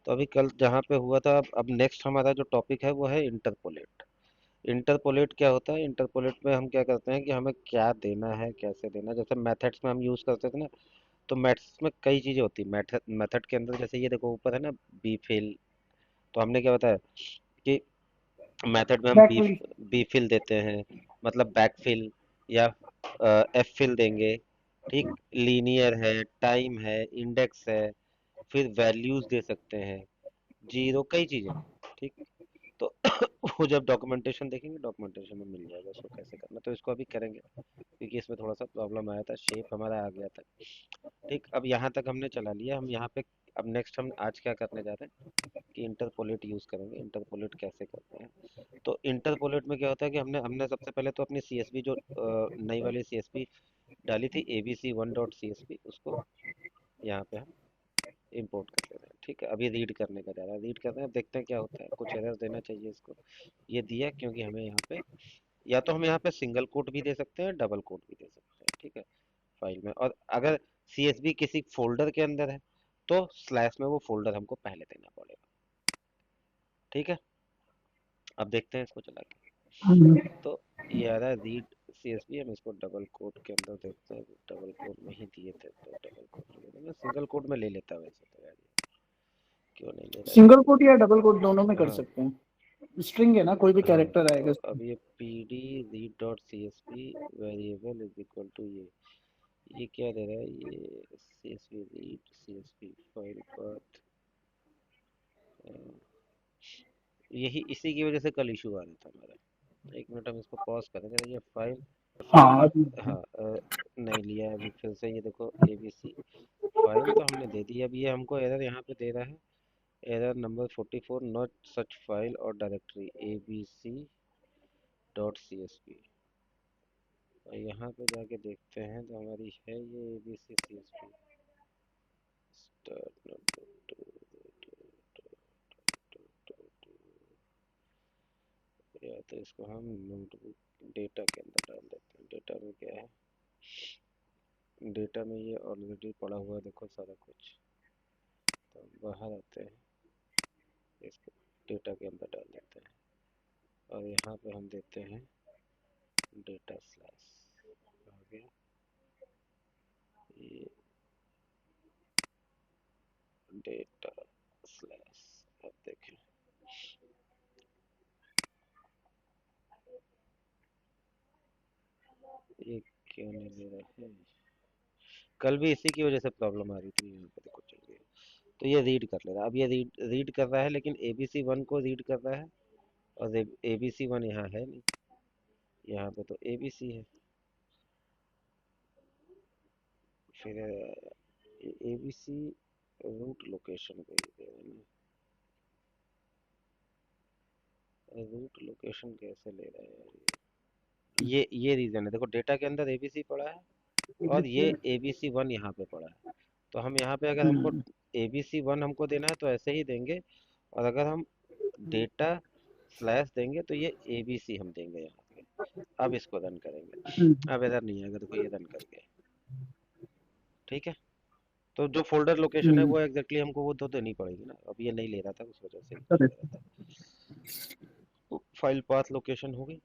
तो अभी कल जहाँ पे हुआ था, अब नेक्स्ट हमारा जो टॉपिक है वो है इंटरपोलेट। इंटरपोलेट क्या होता है? इंटरपोलेट में हम क्या करते हैं कि हमें क्या देना है, कैसे देना है। जैसे मैथड्स में हम यूज़ करते थे ना, तो मैथ्स में कई चीज़ें होती है। मैथड मेथड के अंदर जैसे ये देखो ऊपर है ना, बी फिल। तो हमने क्या बताया कि मेथड में हम बी बैकफिल। बी फिल देते हैं, मतलब बैक फिल या एफ फिल देंगे। ठीक, लीनियर है, टाइम है, इंडेक्स है, फिर वैल्यूज दे सकते हैं, जीरो, कई चीजें हैं। ठीक, तो वो जब डॉक्यूमेंटेशन देखेंगे, डॉक्यूमेंटेशन में मिल जाएगा उसको कैसे करना। तो इसको अभी करेंगे, क्योंकि इसमें थोड़ा सा प्रॉब्लम आया था, शेप हमारा आ गया था। ठीक, अब यहाँ तक हमने चला लिया। हम यहाँ पे अब नेक्स्ट हम आज क्या करने जा रहे हैं कि इंटरपोलेट यूज करेंगे। इंटरपोलेट कैसे करते हैं? तो इंटरपोलेट में क्या होता है कि हमने हमने सबसे पहले तो अपनी सीएसवी जो नई वाली सीएसवी डाली थी, abc1.csv, उसको यहाँ पे हम इंपोर्ट कर ले रहे हैं। ठीक है, अभी रीड करने का जा रहा है, रीड कर रहे हैं। अब देखते हैं क्या होता है। कुछ एरर देना चाहिए इसको। ये दिया क्योंकि हमें यहाँ पे, या तो हम यहाँ पे सिंगल कोट भी दे सकते हैं, डबल कोट भी दे सकते हैं। ठीक है, फाइल में। और अगर सीएसवी किसी फोल्डर के अंदर है तो स्लैश में वो फोल्डर हमको पहले देना पड़ेगा। ठीक है, अब देखते हैं इसको चला के। हम्म। तो ये आ रहा है रीड सीएसवी। हम इसको डबल कोट के अंदर देखते हैं, डबल कोट में ही दिए थे तो डबल कोट ले लेते हैं। मैं सिंगल कोट में ले लेता हूँ वैसे तो यार, ये क्यों नहीं ले रहा है सिंगल ये। कोट या डबल कोट दोनों में कर हाँ सकते हैं। स्ट्रिंग है ना, कोई भी हाँ, कैरेक्टर तो आएगा। अब ये P D read dot C S V variable is equal to ये क्या दे रहा है? ये C S V read C S V file path. यही इसी की वजह से कल इशू आ रहा था हमारा। एक मिनट, हम इसको पॉज करेंगे। ये फाइल, हाँ। हाँ नहीं लिया है अभी। फिर से ये देखो, ए बी सी फाइल तो हमने दे दी। अब ये हमको एरर यहाँ पे दे रहा है, error number 44, not such file और directory A B C dot C S P. और यहाँ पे जाके देखते हैं तो हमारी है ये A B C C S V start notebook two. या तो इसको हम नोटबुक डेटा के अंदर डाल देते हैं। डेटा में क्या है? डेटा में ये ऑलरेडी पड़ा हुआ है, देखो सारा कुछ। तो हम बाहर आते हैं, इसको डेटा के अंदर डाल देते हैं, और यहाँ पे हम देते हैं डेटा स्लैश। आ गया ये डेटा स्लैश। अब देखें, ये क्यों नहीं ले रहा है? कल भी इसी की वजह से प्रॉब्लम आ रही थी। यहाँ पे देखो चल गया। तो ये रीड कर ले रहा है। अब ये रीड रीड कर रहा है, लेकिन ABC1 को रीड कर रहा है, और ABC1 यहाँ है नहीं। यहाँ पे तो ABC है। फिर ABC रूट लोकेशन को ही दे रहा है। रूट लोकेशन कैसे ले रहा है यार ये रीजन है। देखो डेटा के अंदर ABC पड़ा है, और ये ABC1 यहाँ पे पड़ा है। तो हम यहाँ पे अगर हमको ABC1 हमको देना है तो ऐसे ही देंगे, और अगर हम डेटा स्लैश देंगे तो ये ABC हम देंगे यहाँ पे। अब इसको रन करेंगे। अब इधर नहीं है, अगर कोई रन करके। ठीक है, तो जो फोल्डर लोकेशन है वो एग्जैक्टली हमको वो तो देनी पड़ेगी ना। अब ये नहीं ले रहा था, उस वजह से नहीं ले रहा था। फाइल पाथ लोकेशन हो गई।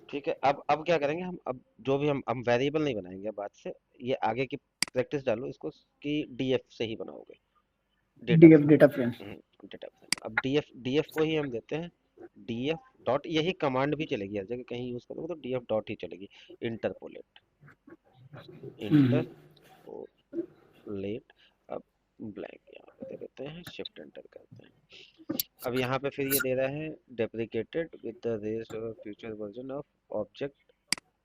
ठीक है, अब क्या करेंगे हम? अब जो भी हम वेरिएबल नहीं बनाएंगे बाद से। ये आगे की प्रैक्टिस डालो इसको कि डीएफ से ही बनाओगे, data DF data frame. Frame. Data frame. अब डीएफ डीएफ को ही हम देते हैं डीएफ डॉट। यही कमांड भी चलेगी हर जगह, कहीं यूज करोगे तो डीएफ डॉट ही चलेगी। Interpolate, interpolate. अब ब्लैंक यहाँ पे दे देते हैं, शिफ्ट एंटर करते हैं। अब यहाँ पे फिर ये दे रहा है डेप्रिकेटेड विद द रेस्ट और future version of object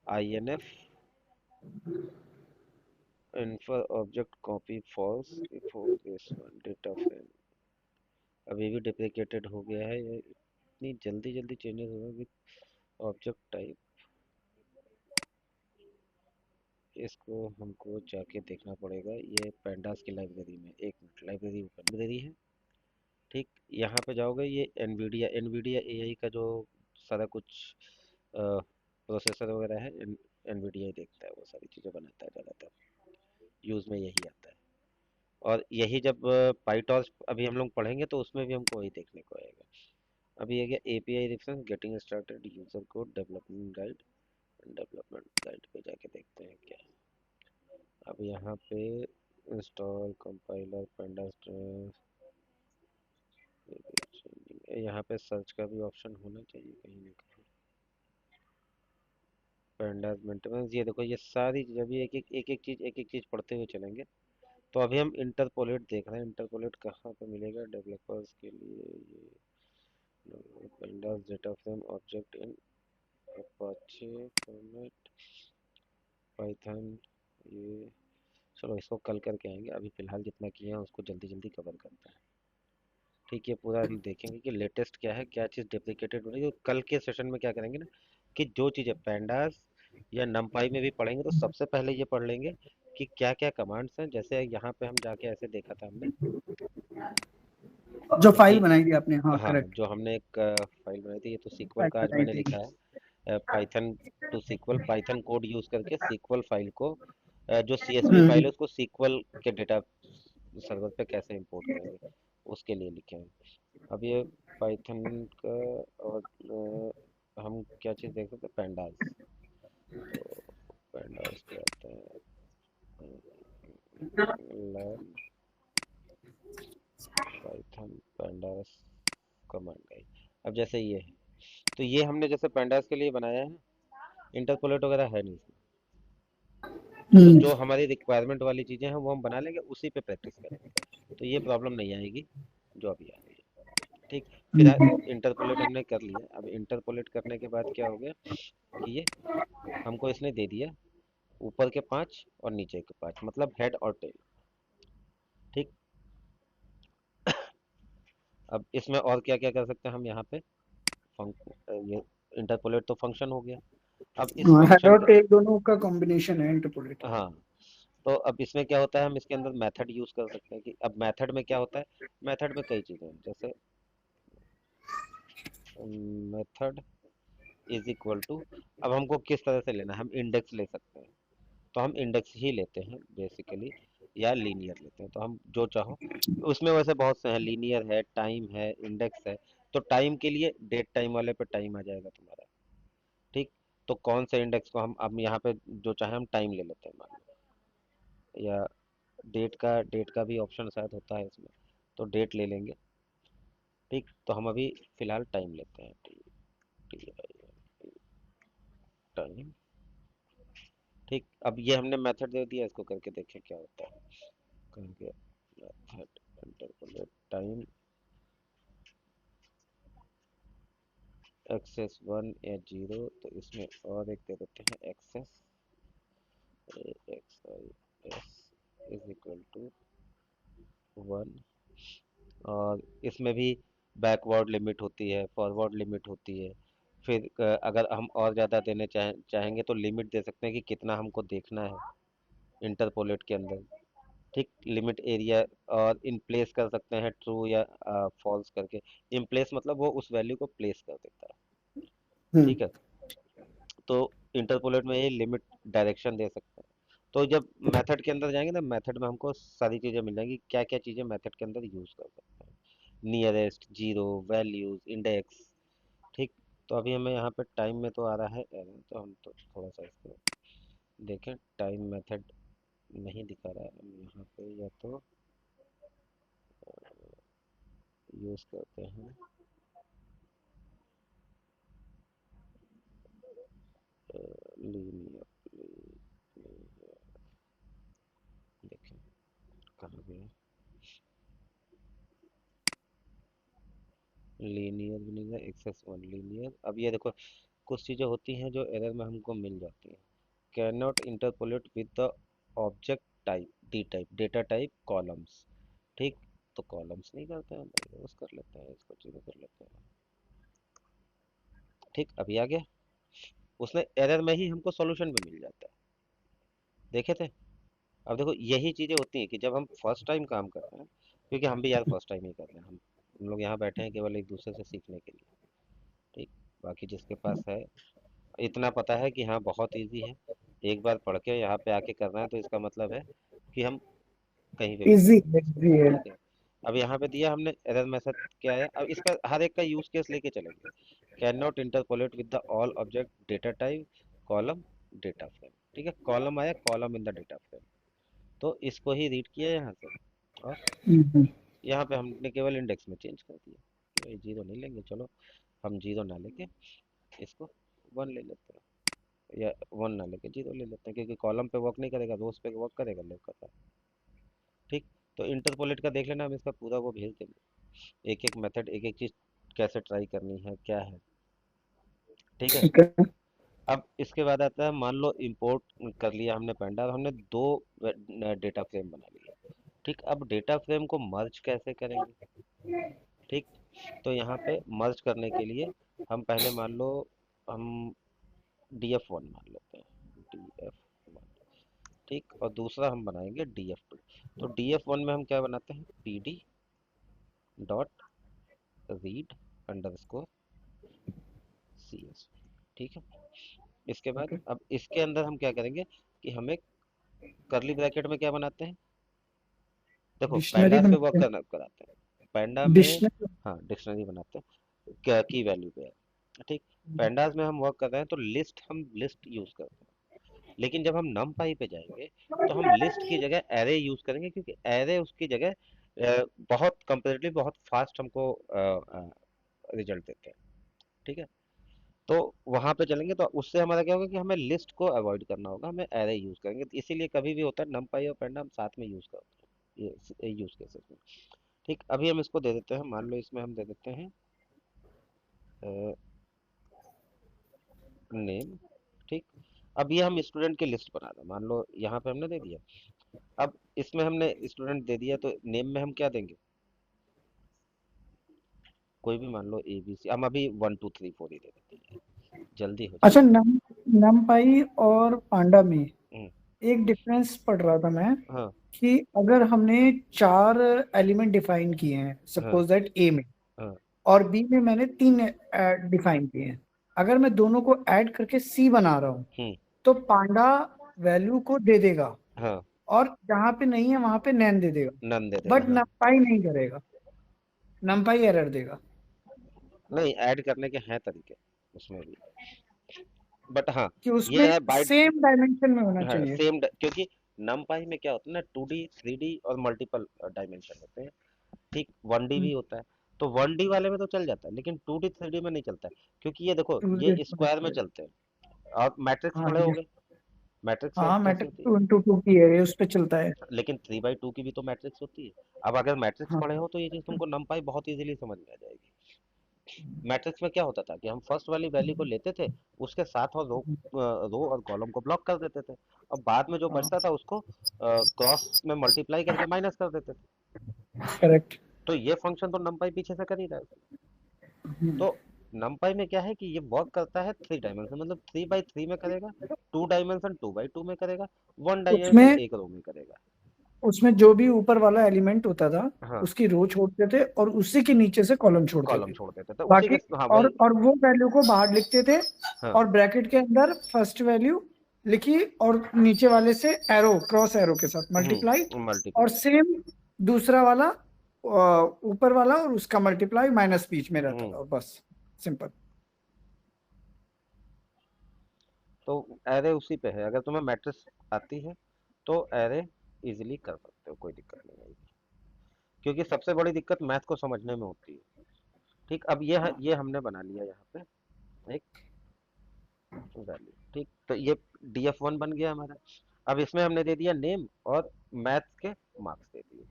INF infer object copy false before this one data frame। अब ये भी डिप्रिकेटेड हो गया है। ये इतनी जल्दी जल्दी चेंजेस हो गए विद ऑब्जेक्ट टाइप। इसको हमको जाके देखना पड़ेगा ये पेंडास की लाइब्रेरी में। एक मिनट, लाइब्रेरी ओपन लाइब्रेरी है। ठीक, यहाँ पे जाओगे, ये एनवीडिया एनवीडिया एआई का जो सारा कुछ प्रोसेसर वगैरह है, एनवीडिया ही देखता है, वो सारी चीज़ें बनाता है ज़्यादातर। यूज में यही आता है। और यही जब पाईटॉर्च अभी हम लोग पढ़ेंगे तो उसमें भी हमको वही देखने को आएगा। अभी ये गया API reference, getting started, user code, development guide. Development guide पे जाके देखते हैं क्या है। अब यहाँ पे इंस्टॉल कंपाइलर पेंडास, यहाँ पे सर्च का भी ऑप्शन होना चाहिए कहीं ना कहीं। पेंडास मेंटेनेंस, ये देखो ये सारी चीज़ अभी एक एक चीज़ पढ़ते हुए चलेंगे। तो अभी हम इंटरपोलेट देख रहे हैं, इंटरपोलेट कहाँ पे मिलेगा डेवलपर्स के लिए। ये pandas data frame object in Apache format, Python. ये चलो इसको कल करके आएंगे, अभी फिलहाल जितना किया है उसको जल्दी जल्दी कवर करते हैं। ठीक है, पूरा हम देखेंगे कि लेटेस्ट क्या है, क्या चीज़ डेप्रिकेटेड हो रही है। तो कल के सेशन में क्या करेंगे ना, कि जो चीज़ें पैंडास या नमपाई में भी पढ़ेंगे तो सबसे पहले ये पढ़ लेंगे कि क्या क्या कमांड्स हैं। जैसे यहाँ पे हम जाके ऐसे देखा था हमने जो फाइल कि बनाई थी आपने, हाँ हाँ, करेक्ट। जो हमने एक फाइल बनाई थी, ये तो सीक्वल फाइल का आज बनाई मैंने लिखा थी। है, Python to SQL, Python code use करके सीक्वल फाइल को, जो सीएसवी फाइल हम्म। है उसको सीक्वल के डेटा सर्वर पे कैसे इंपोर्ट करेंगे, उसके लिए लिखे हैं। अब ये पाइथन का, और हम क्या चीज़ देख सकते हैं, पैंडास। तो पैंडास पे आते हैं, learn Python pandas command guide. अब जैसे ये है, तो ये हमने जैसे पैंडास के लिए बनाया है, इंटरपोलेट वगैरह है नहीं इसमें। तो हम्म। जो हमारी रिक्वायरमेंट वाली चीज़ें हैं वो हम बना लेंगे, उसी पे प्रैक्टिस करेंगे। तो ये प्रॉब्लम नहीं आएगी जो अभी आ रही है। ठीक। फिर हम्म। इंटरपोलेट हमने कर लिया। अब इंटरपोलेट करने के बाद क्या हो गया कि ये हमको इसने दे दिया ऊपर के 5 और नीचे के 5, मतलब हेड और टेल। ठीक। अब इसमें और क्या क्या कर सकते हैं हम यहाँ पे, ये इंटरपोलेट तो फंक्शन हो गया। अब इस हेड फंक्शन और का, टेल दोनों का कॉम्बिनेशन है इंटरपोलेट। हाँ, तो अब इसमें क्या होता है, हम इसके अंदर मेथड यूज कर सकते हैं। कि अब मेथड में क्या होता है, मेथड में कई चीज़ें हैं। जैसे मेथड इज इक्वल टू, अब हमको किस तरह से लेना है, हम इंडेक्स ले सकते हैं। तो हम इंडेक्स ही लेते हैं बेसिकली, या लीनियर लेते हैं, तो हम जो चाहो। उसमें वैसे बहुत से हैं, लीनियर है, टाइम है, इंडेक्स है। तो टाइम के लिए डेट टाइम वाले पे टाइम आ जाएगा तुम्हारा। ठीक। तो कौन से इंडेक्स को हम अब यहाँ पे जो चाहे हम टाइम ले लेते हैं मान लो, या डेट का भी ऑप्शन शायद होता है इसमें, तो डेट ले लेंगे। ठीक। तो हम अभी फिलहाल टाइम लेते हैं, टाइम। ठीक। अब ये हमने मेथड दे दिया, इसको करके देखें क्या होता है। करेंगे मेथड इंटरपोलेट टाइम एक्सेस 1 या 0, तो इसमें और एक दे देते हैं axis X I S is equal to 1। और इसमें भी बैकवर्ड लिमिट होती है, फॉरवर्ड लिमिट होती है। फिर अगर हम और ज़्यादा देने चाहेंगे तो लिमिट दे सकते हैं कि कितना हमको देखना है इंटरपोलेट के अंदर। ठीक। लिमिट एरिया, और इन प्लेस कर सकते हैं ट्रू या फॉल्स करके। इन प्लेस मतलब वो उस वैल्यू को प्लेस कर देता है। हम्म। ठीक है। तो इंटरपोलेट में ये लिमिट डायरेक्शन दे सकते हैं। तो जब मेथड के अंदर जाएंगे ना, मेथड में हमको सारी चीज़ें मिल जाएंगी, क्या क्या चीज़ें मेथड के अंदर यूज़ कर सकते हैं, नियरेस्ट, जीरो, वैल्यूज, इंडेक्स। ठीक। तो अभी हमें यहाँ पे टाइम में तो आ रहा है एरर, तो हम तो थोड़ा सा इसको देखें। टाइम मेथड नहीं दिखा रहा है, हम यहाँ पे या तो यूज़ करते हैं लीनियर। देखें कहाँ गया, लीनियर भी नहीं है, एक्सेस 1 लीनियर। अब ये देखो कुछ चीज़ें होती हैं जो एरर में हमको मिल जाती हैं। Can not interpolate with the object type, D type, data type columns. ठीक। तो कॉलम्स नहीं करते हैं, यूज कर लेते हैं इसको, जीरो कर लेते हैं। ठीक। अभी आ गया, उसने एरर में ही हमको सॉल्यूशन भी मिल जाता है। देखे थे। अब देखो यही चीज़ें होती हैं कि जब हम फर्स्ट टाइम काम कर रहे हैं, क्योंकि हम भी यार फर्स्ट टाइम ही कर रहे हैं, हम लोग यहाँ बैठे हैं केवल एक दूसरे से सीखने के लिए। ठीक। बाकी जिसके पास है, इतना पता है कि हाँ बहुत इजी है, एक बार पढ़ के यहाँ पे आके करना है, तो इसका मतलब है कि हम कहीं पे भी कर इजी सकते हैं इसको। इजी है। ठीक है, अब यहाँ पे दिया हमने एरर मैसेज क्या आया, अब इसका हर एक का यूज केस लेके चलेंगे। Can not interpolate with the all object data type column data frame. ठीक है, कॉलम आया, column in the data frame, तो इसको ही रीड किया यहाँ से। और हम्म, यहाँ पे हमने केवल इंडेक्स में चेंज कर दिया कि भाई जीरो नहीं लेंगे, चलो हम जीरो ना लेके इसको वन ले लेते हैं, या वन ना लेके जीरो ले लेते हैं, क्योंकि कॉलम पे वर्क नहीं करेगा, रोज पे वर्क करेगा, लेव कर रहा है। ठीक, तो इंटरपोलेट का देख लेना, हम इसका पूरा वो भेज देंगे, एक एक मेथड, एक एक चीज कैसे ट्राई करनी है, क्या है। ठीक है, ठीक है। अब इसके बाद आता है, मान लो इंपोर्ट कर लिया हमने पैंडा, और हमने दो डेटा फ्रेम बना लिए। ठीक, अब डेटा फ्रेम को मर्ज कैसे करेंगे। ठीक, तो यहाँ पे मर्ज करने के लिए हम पहले मान लो, हम df1 मान लेते हैं, df1। ठीक, और दूसरा हम बनाएंगे df2। तो df1 में हम क्या बनाते हैं, pd dot read underscore cs। ठीक है, इसके बाद ओके। अब इसके अंदर हम क्या करेंगे कि हम एक करली ब्रैकेट में क्या बनाते हैं, देखो डिक्शनरी पैंडास पे वर्क बनाते हैं। करना कराते हैं, पैंडा में, डिक्शनरी। हाँ डिक्शनरी बनाते हैं, क्या की वैल्यू पे है। ठीक, पैंडास में हम वर्क कर रहे हैं तो लिस्ट, हम लिस्ट यूज करते हैं, लेकिन जब हम नमपाई पे जाएंगे तो हम लिस्ट की जगह एरे यूज करेंगे, क्योंकि एरे उसकी जगह बहुत कंपेरेटिवली बहुत फास्ट हमको रिजल्ट देते हैं। ठीक है, तो वहां पे चलेंगे तो उससे हमारा क्या होगा कि हमें लिस्ट को अवॉइड करना होगा, हमें एरे यूज करेंगे, तो इसीलिए कभी भी होता है नमपाई और पैंडा हम साथ में यूज करते हैं ये यूज केसेस में। ठीक, अभी हम इसको दे देते हैं, मान लो इसमें हम दे देते हैं नेम। ठीक, अब ये हम स्टूडेंट की लिस्ट बना रहे हैं, मान लो यहाँ पे हमने दे दिया, अब इसमें हमने स्टूडेंट दे दिया, तो नेम में हम क्या देंगे, कोई भी मान लो ए बी सी, हम अभी 1 2 3 4 ही दे देते हैं, जल्दी हो अच्छा, जाएगा। नमपाई और पांडा में हम्म, एक डिफरेंस पढ़ रहा था मैं, हाँ कि अगर हमने चार एलिमेंट डिफाइन किए हैं हाँ सपोज दैट ए में, हाँ। और बी में मैंने तीन डिफाइन किए हैं, अगर मैं दोनों को ऐड करके सी बना रहा हूँ, हम्म, तो पांडा वैल्यू को दे देगा, हाँ, और जहां पे नहीं है वहां पे नैन दे देगा, नन दे देगा, बट हाँ। नमपाई नहीं करेगा, नमपाई एरर देगा। नहीं, ऐड करने के हैं तरीके उसमें भी, बट हाँ, कि ये उसमें है बाय, सेम डायमेंशन में होना हाँ चाहिए। सेम, क्योंकि नमपाई में क्या होता है ना, 2D 3D और मल्टीपल डायमेंशन होते हैं। ठीक, 1D भी होता है, तो 1D वाले में तो चल जाता है, लेकिन 2D 3D में नहीं चलता है, क्योंकि ये देखो ये स्क्वायर में चलते हैं, और मैट्रिक्स हाँ पढ़े ये, होगे, मैट्रिक्स हाँ कैसी मैट्रिक्स होती है, 2 into 2 की है, ये उस पे चलता है। लेकिन 3/2 की भी तो मैट्रिक्स होती है। अब अगर मैट्रिक्स हाँ। पढ़े हो तो ये चीज तुमको नमपाई बहुत इजीली समझ में आ जाएगी। मैट्रिक्स में क्या होता था कि हम फर्स्ट वाली वैल्यू को लेते थे, उसके साथ और रो और कॉलम को ब्लॉक कर देते थे, और बाद में जो हाँ बचता था उसको क्रॉस में मल्टीप्लाई करके माइनस कर देते थे। करेक्ट। तो ये फंक्शन तो नमपाई पीछे से कर ही रहा है। तो नमपाई में क्या है कि ये वर्क करता है 3 डायमेंशन, मतलब 3/3 में करेगा, 2 डायमेंशन 2/2 में करेगा, 1 डायमेंशन उसमें एक रो में करेगा। उसमें जो भी ऊपर वाला एलिमेंट होता था, हाँ, उसकी रो छोड़ते थे और उसी के नीचे से कॉलम छोड़ते कॉलम थे। छोड़ देते थे उसी बाकी, के, हाँ वही। और वो वैल्यू को बाहर लिखते थे, हाँ, और ब्रैकेट के अंदर फर्स्ट वैल्यू लिखी, और नीचे वाले से एरो, क्रॉस एरो के साथ मल्टीप्लाई, और मल्टीप्लाई। सेम दूसरा वाला ऊपर वाला और उसका मल्टीप्लाई माइनस बीच में रहता था, हम्म, और बस सिंपल। तो एरे उसी पे है, अगर तुम्हें मैट्रिक्स आती है तो एरे इजीली कर सकते हो, कोई दिक्कत नहीं आएगी, क्योंकि सबसे बड़ी दिक्कत मैथ को समझने में होती है। ठीक, अब ये हमने बना लिया यहाँ पे एक वैल्यू। ठीक, तो ये df1 बन गया हमारा। अब इसमें हमने दे दिया नेम, और मैथ के मार्क्स दे दिए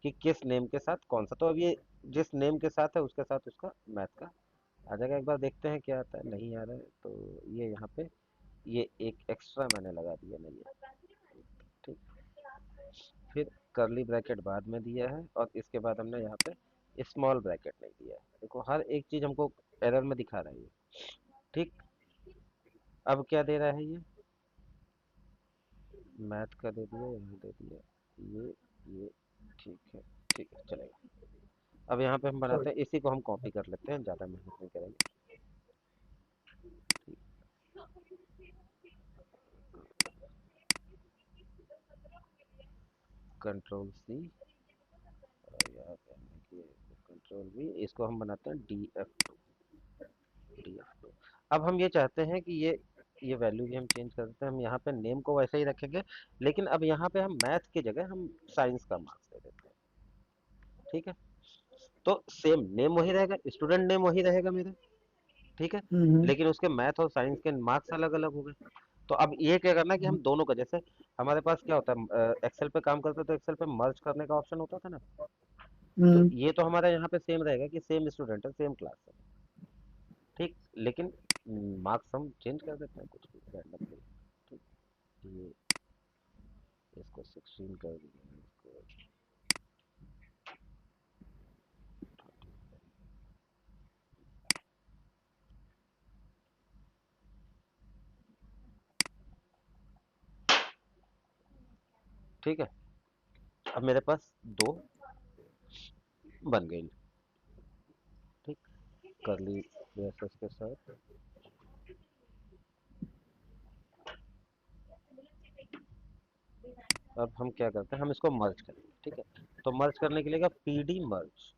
कि किस नेम के साथ कौन सा, तो अब ये जिस नेम के साथ है उसके साथ उसका मैथ का आ जाएगा। एक बार देखते हैं क्या आता है, नहीं आ रहा है तो ये यहाँ पे ये एक एक्स्ट्रा मैंने लगा दिया, नहीं है। ठीक, फिर करली ब्रैकेट बाद में दिया है, और इसके बाद हमने यहाँ पे स्मॉल ब्रैकेट नहीं दिया है, देखो हर एक चीज हमको एरर में दिखा रहा है ये। ठीक, अब क्या दे रहा है ये, मैथ का दे दिया, यहाँ दे दिया, ये ठीक है, ठीक है चलेगा। अब यहाँ पे हम बनाते हैं, इसी को हम कॉपी कर लेते हैं, ज़्यादा मेहनत नहीं करेंगे। ठीक, कंट्रोल सी, यहाँ पे कंट्रोल वी, इसको हम बनाते हैं डी एफ टू। अब हम ये चाहते हैं कि ये वैल्यू भी हम चेंज कर देते हैं। हम यहाँ पे नेम को वैसे ही रखेंगे, लेकिन अब यहाँ पे हम मैथ की जगह हम साइंस का मार्क्स दे देते हैं। ठीक है, तो सेम नेम वही रहेगा, स्टूडेंट नेम वही रहेगा मेरा। ठीक है, हम्म लेकिन उसके मैथ और साइंस के मार्क्स अलग अलग हो गए। तो अब ये क्या करना है कि हम दोनों का, जैसे हमारे पास क्या होता है, एक्सेल पे काम करते हैं तो एक्सेल पे मर्ज करने का ऑप्शन होता था ना। तो हम्म ये तो हमारा यहाँ पे सेम रहेगा कि सेम स्टूडेंट है, सेम क्लास है। ठीक, लेकिन मार्क्स हम चेंज कर देते हैं कुछ भी रैंडमली। ठीक, ये इसको 16 कर दिया, इसको। ठीक है, अब मेरे पास दो बन गई। ठीक, करली ब्रेसेस के साथ। अब हम क्या करते हैं, हम इसको मर्ज करेंगे। ठीक है, तो मर्ज करने के लिए क्या, P D merge,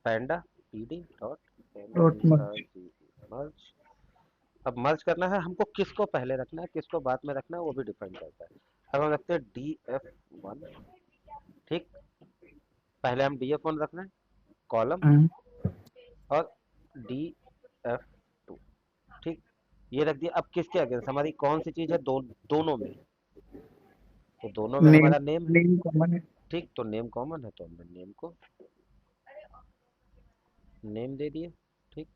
panda P D dot M dot E R merge. जी मर्ज। अब मर्ज करना है हमको, किसको पहले रखना है किसको बाद में रखना है वो भी डिफाइन करता है। अब हम रखते हैं DF1। ठीक, पहले हम DF1 रखना है कॉलम, हम्म और DF2। ठीक, ये रख दिया। अब किसके अगेंस्ट हमारी कौन सी चीज है, दोनों में, तो दोनों में नेम, हमारा नेम है। नेम कॉमन है। ठीक, तो नेम कॉमन है तो हमने नेम को नेम दे दिए। ठीक,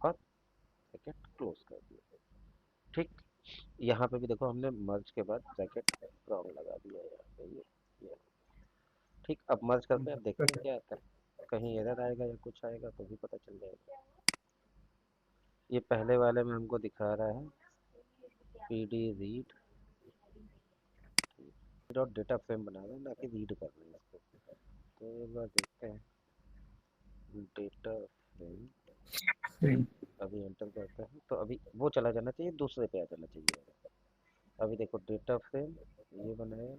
और ब्रैकेट क्लोज कर दिया। ठीक, यहाँ पे भी देखो हमने मर्ज के बाद ब्रैकेट रॉन्ग लगा दिया यहाँ पे, ये। ठीक, अब मर्ज करते हैं, अब देखते हैं क्या आता है। कहीं एरर आएगा या कुछ आएगा तो भी पता चल जाएगा। ये पहले वाले में हमको दिखा रहा है P D read dot data frame बना रहे हैं, ना कि रीड कर रहे हैं इसको। तो एक बार देखते हैं, डेटा फ्रेम Same. अभी एंटर करते हैं तो अभी वो चला जाना चाहिए, दूसरे पे आ जाना चाहिए। अभी देखो डेटा फ्रेम ये बनाया,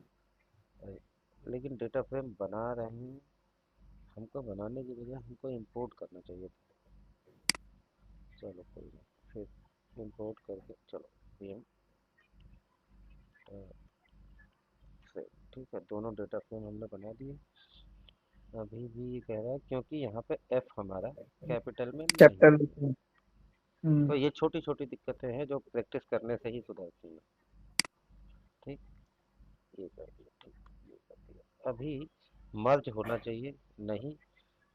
अरे, लेकिन डेटा फ्रेम बना रहे हैं, हमको बनाने की बजाय हमको इंपोर्ट करना चाहिए था। चलो कोई नहीं, फिर इंपोर्ट करके चलो ये फ्रेम। ठीक है, दोनों डेटा फ्रेम हमने बना दिए। अभी भी ये कह रहा है क्योंकि यहाँ पे एफ हमारा कैपिटल में नहीं कैपिटल। है। तो ये छोटी छोटी दिक्कतें हैं जो प्रैक्टिस करने से ही सुधरती हैं। ठीक, ये कर दिया। ठीक, ये कर दिया। अभी मर्ज होना चाहिए, नहीं,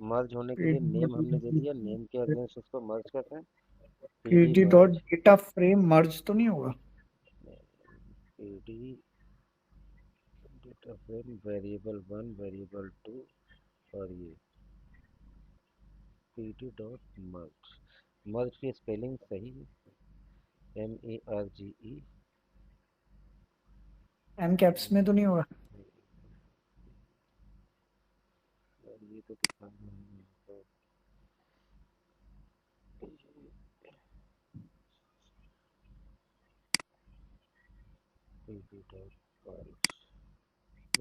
मर्ज होने के लिए नेम हमने दे दिया, नेम के अगेंस्ट इसको मर्ज करते हैं, पी डी पीडी डॉट मर्ज, डेटा फ्रेम मर्ज तो नहीं होगा? P D data frame variable 1 variable 2, और ये पी डी डॉट मर्ज। मर्ज की स्पेलिंग सही है, MERGE। एम कैप्स में तो नहीं होगा? और ये तो दिखाना है तो पी डी डॉट मर्ज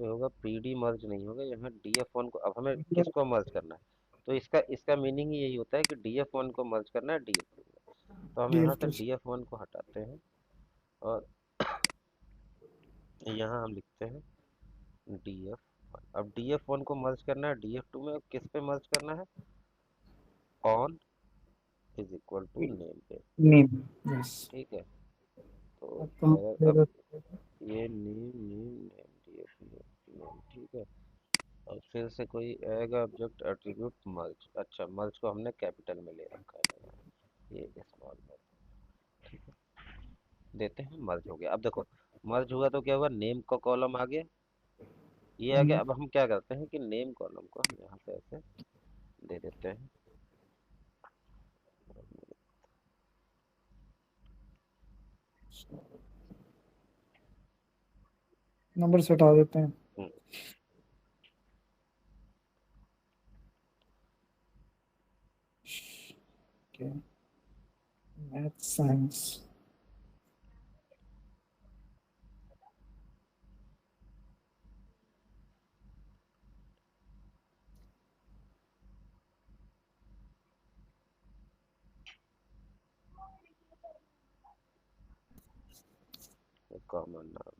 में होगा, पी डी मर्ज नहीं होगा यहाँ। DF1 को, अब हमें किसको मर्ज करना है, तो इसका इसका मीनिंग ही यही होता है कि DF1 को मर्ज करना है DF2 में। तो हम यहाँ डीएफ से टू। DF1 को हटाते हैं, और यहाँ हम लिखते हैं DF1। अब DF1 को मर्ज करना है DF2 में, अब किस पे मर्ज करना है, on is equal to name पे। नेम। यस। ठीक है, तो तो अब ये name name name DF name. ठीक है, और फिर से कोई आएगा ऑब्जेक्ट एट्रीब्यूट मर्ज। अच्छा, मर्ज को हमने कैपिटल में ले रखा है, ये स्मॉल में। ठीक है, देते हैं, मर्ज हो गया। अब देखो मर्ज हुआ तो क्या हुआ, नेम का कॉलम आ गया, ये आ गया। अब हम क्या करते हैं कि नेम कॉलम को हम यहाँ पे ऐसे दे देते हैं। नंबर से हटा देते हैं। हम्म, मैथ साइंस। कॉमन नाम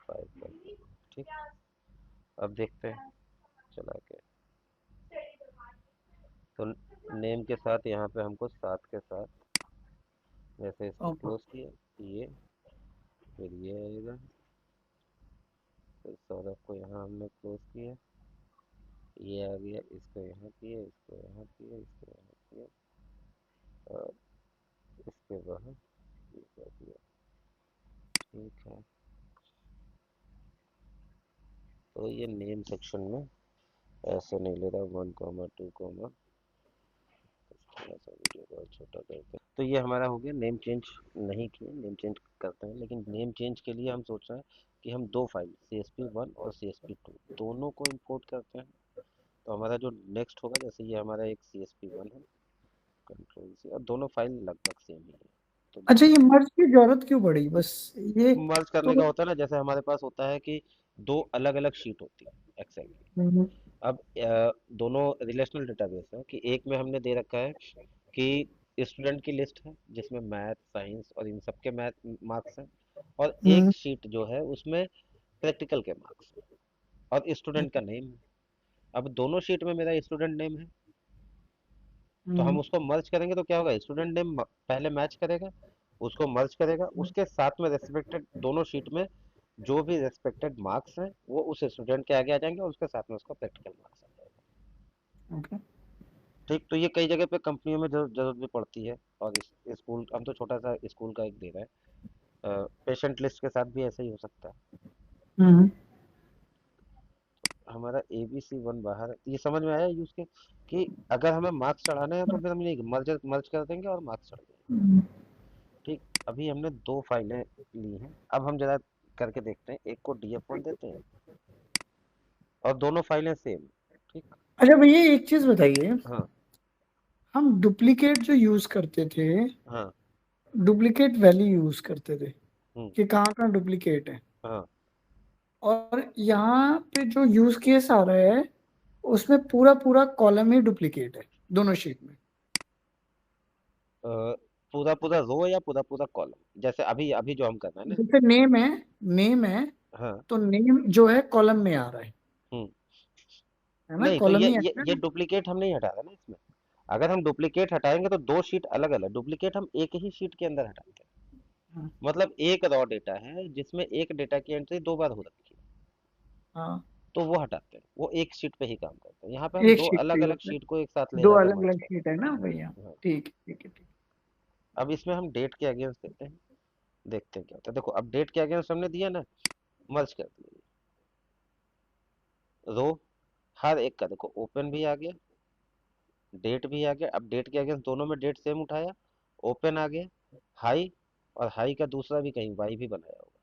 5 ठीक। अब देखते हैं चला के, तो नेम के साथ यहाँ पे हमको 7 के साथ, जैसे इसको ओके। क्लोज किया, ये फिर ये आएगा, फिर सौरभ को यहाँ हमने क्लोज किया, ये आ गया, इसको यहाँ किया, इसको यहाँ किया, इसको यहाँ किया, और इसके बाद ये कर दिया। ठीक है, तो ये नेम सेक्शन में ऐसे नहीं ले रहा, 1 2 थोड़ा सा वीडियो को और छोटा करते हैं। तो ये हमारा हो गया, नेम चेंज नहीं किए, नेम चेंज करते हैं, लेकिन नेम चेंज के लिए हम सोच रहे हैं कि हम दो फाइल CSP1 और CSP2 दोनों को इंपोर्ट करते हैं। तो हमारा जो नेक्स्ट होगा, जैसे ये हमारा एक CSP1 है, कंट्रोल C, और दोनों फाइल लगभग सेम ही है, तो अच्छा, दोनों ये मर्ज की जरूरत क्यों पड़ी बस ये? मर्ज करने तो का होता है ना, जैसे हमारे पास होता है कि दो अलग अलग शीट होती है एक्सेल की। हम्म, अब दोनों रिलेशनल डेटाबेस है कि एक में हमने दे रखा है कि स्टूडेंट की लिस्ट है जिसमें मैथ साइंस और इन सब के मैथ मार्क्स हैं, और हम्म, एक शीट जो है उसमें प्रैक्टिकल के मार्क्स हैं और स्टूडेंट का नेम है। अब दोनों शीट में मेरा स्टूडेंट नेम है, तो हम हम्म, उसको मर्ज करेंगे तो क्या होगा, स्टूडेंट नेम पहले मैच करेगा, उसको मर्ज करेगा, उसके साथ में रेस्पेक्टेड दोनों शीट में जो भी रेस्पेक्टेड मार्क्स हैं वो उस स्टूडेंट के आगे आ जाएंगे, और उसके साथ में उसका प्रैक्टिकल मार्क्स आ जाएगा। ओके। ठीक, तो ये कई जगह पे कंपनियों में जरूरत भी पड़ती है, और इस स्कूल, हम तो छोटा सा स्कूल का एक दे रहे हैं, पेशेंट लिस्ट के साथ भी ऐसा ही हो सकता है। हम्म, हमारा ABC1 बाहर है, ये समझ में आया यूज के, कि अगर हमें मार्क्स चढ़ाने हैं तो फिर हम ये मर्ज मर्ज कर देंगे और मार्क्स चढ़ जाएंगे। हम्म, ठीक, अभी हमने दो फाइलें ली हैं, अब हम जरा करके देखते हैं, एक को DF1 देते हैं और दोनों फाइलें सेम। ठीक, अच्छा भैया, एक चीज बताइए। हाँ हम डुप्लीकेट जो यूज करते थे, हाँ, डुप्लीकेट वैल्यू यूज करते थे हम्म, कि कहाँ कहाँ डुप्लीकेट है, हाँ, और यहाँ पे जो यूज केस आ रहा है उसमें पूरा पूरा कॉलम ही डुप्लीकेट है दोनों शीट में। पूरा पूरा रो या पूरा पूरा कॉलम, जैसे अभी अभी जो हम कर रहे हैं ना। जैसे नेम है हाँ, तो नेम जो है कॉलम में आ रहा हम्म, है ना, नहीं तो कॉलम ये ही आ ये रहा ये है डुप्लीकेट हम नहीं हटा रहे ना इसमें। अगर हम डुप्लीकेट हटाएंगे तो दो शीट अलग अलग, डुप्लीकेट हम एक ही शीट के अंदर हटाते हैं। ना। मतलब एक रॉ डेटा है जिसमें एक डेटा की एंट्री दो बार हो रखी है, हाँ, तो वो हटाते हैं, वो एक शीट पे ही काम करते हैं। यहाँ पे हम एक दो शीट पे अलग ही अलग होता है। शीट को एक साथ ले दो जाके अलग मर्ज अलग करते शीट है ना भैया? हैं। हाँ, ठीक है, ठीक है, ठीक अब इसमें हम डेट के अगेंस्ट देते हैं, देखते हैं क्या होता है। देखो, अब डेट के अगेंस्ट हमने दिया ना, मर्ज कर दिया, रो हर एक का देखो ओपन भी आ गया, डेट भी आ गया। अब डेट के अगेंस्ट दोनों में डेट सेम उठाया, ओपन आ गया, हाई, और हाई का दूसरा भी कहीं वाई भी बनाया होगा,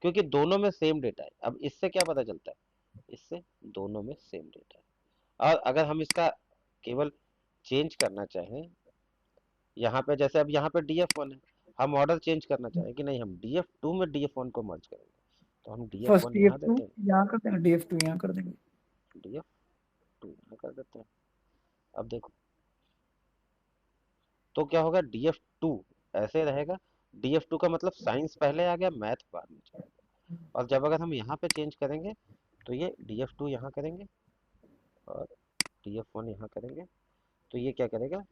क्योंकि दोनों में सेम डेटा है। अब इससे क्या पता चलता है, इससे दोनों में सेम डेटा है। और अगर हम इसका केवल चेंज करना चाहें, यहाँ पे जैसे अब यहाँ पे DF1 है, हम ऑर्डर चेंज करना चाहें कि नहीं हम DF2 में DF1 को मर्ज करेंगे, तो हम फर्स्ट DF1 डी एफ यहाँ टू देते हैं, यहाँ कर देंगे, DF2 यहाँ कर देंगे। DF2 यहाँ कर देते हैं। अब देखो, तो क्या होगा, DF2 ऐसे रहेगा, DF2 का मतलब साइंस पहले आ गया, मैथ बाद में चलेगा। और जब अगर हम यहाँ पे चेंज करेंगे, तो ये DF2 यहाँ करेंगे और DF1 यहाँ करेंगे, तो ये क्या करेगा,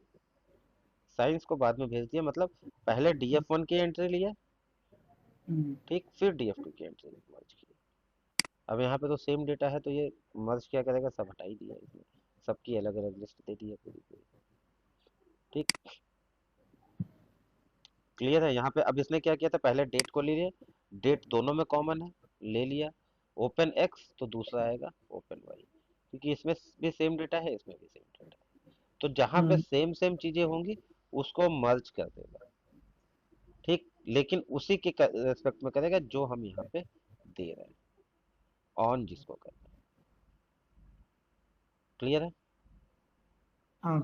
साइंस को बाद में भेज दिया, मतलब पहले DF1 की एंट्री लिया, हम्म, ठीक, फिर DF2 की एंट्री मर्ज की। अब यहाँ पे तो सेम डेटा है, तो ये मर्ज क्या करेगा, सब हटा ही दिया इसने, सबकी अलग अलग लिस्ट दे दी है पूरी पूरी। ठीक, क्लियर है। यहाँ पे अब इसने क्या किया था, पहले डेट को ले लिया, डेट दोनों में कॉमन है, ले लिया, ओपन एक्स तो दूसरा आएगा ओपन वाई, क्योंकि इसमें भी सेम डेटा है, इसमें भी सेम डेटा है, तो जहाँ पे हम्म, सेम सेम चीजें होंगी उसको मर्ज कर देगा। ठीक, लेकिन उसी के रेस्पेक्ट में करेगा जो हम यहाँ पे दे रहे हैं, ऑन जिसको करना है। क्लियर है। हाँ।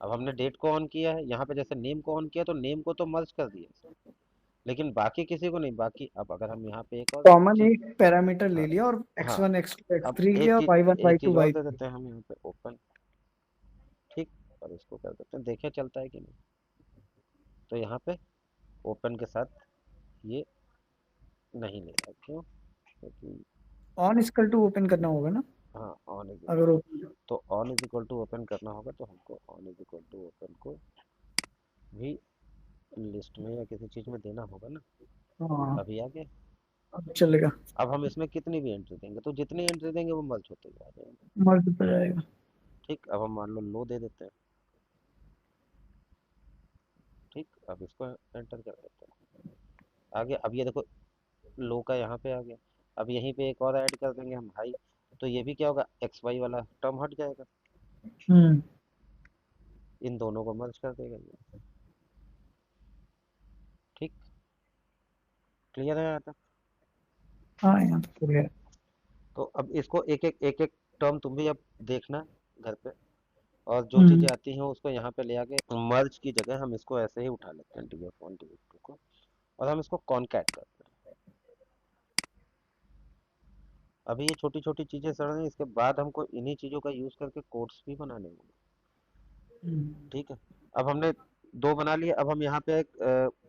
अब हमने डेट को ऑन किया है, यहाँ पे जैसे नेम को ऑन किया, तो नेम को तो मर्ज कर दिया इसने, लेकिन बाकी किसी को नहीं। बाकी अब अगर हम यहाँ पे एक और कॉमन चीज, एक पैरामीटर ले हाँ लिया और हाँ, x1 x2 अब x3 लिया और y1 एक y2 चीज और दे y3। देते हैं हम यहाँ पे ओपन, ठीक, और इसको कर देते हैं, देखें चलता है कि नहीं। तो यहाँ पे ओपन के साथ ये नहीं ले रहा, क्यों? क्योंकि ऑन इक्वल टू ओपन करना होगा ना, हाँ, ऑन इज अगर इक्वल, ओपन। तो on is equal to open करना होगा, तो हमको on is equal to open को भी लिस्ट में या किसी चीज में देना होगा ना। हाँ, अभी आ गया। अब चलेगा। अब हम इसमें कितनी भी एंट्री देंगे, तो जितनी एंट्री देंगे वो मर्ज होते जा जाएंगे। मर्ज हो जाएगा। ठीक, अब हम मान लो लो दे देते हैं। ठीक, अब इसको एंटर कर देते हैं। आ गया। अब ये देखो, लो का यहाँ पे आ गया। अब यहीं पे एक और ऐड कर देंगे हम, हाई। तो ये भी क्या होगा, एक्स वाई वाला टर्म हट जाएगा। हम्म। इन दोनों को मर्ज कर देगा ये। ठीक, क्लियर है यहाँ तक? हाँ, यहाँ तो क्लियर है। तो अब इसको एक एक टर्म तुम भी अब देखना घर पे, और जो हम्म। चीजें आती हैं उसको यहाँ पे ले आके मर्ज की जगह हम इसको ऐसे ही उठा लेते हैं, df1 df2 को, और हम इसको कॉनकैट करते हैं। अभी ये छोटी छोटी चीजें सर हैं, इसके बाद हमको इन्हीं चीजों का यूज करके कोड्स भी बनाने होंगे। हम्म। ठीक है, अब हमने दो बना लिए। अब हम यहाँ पे एक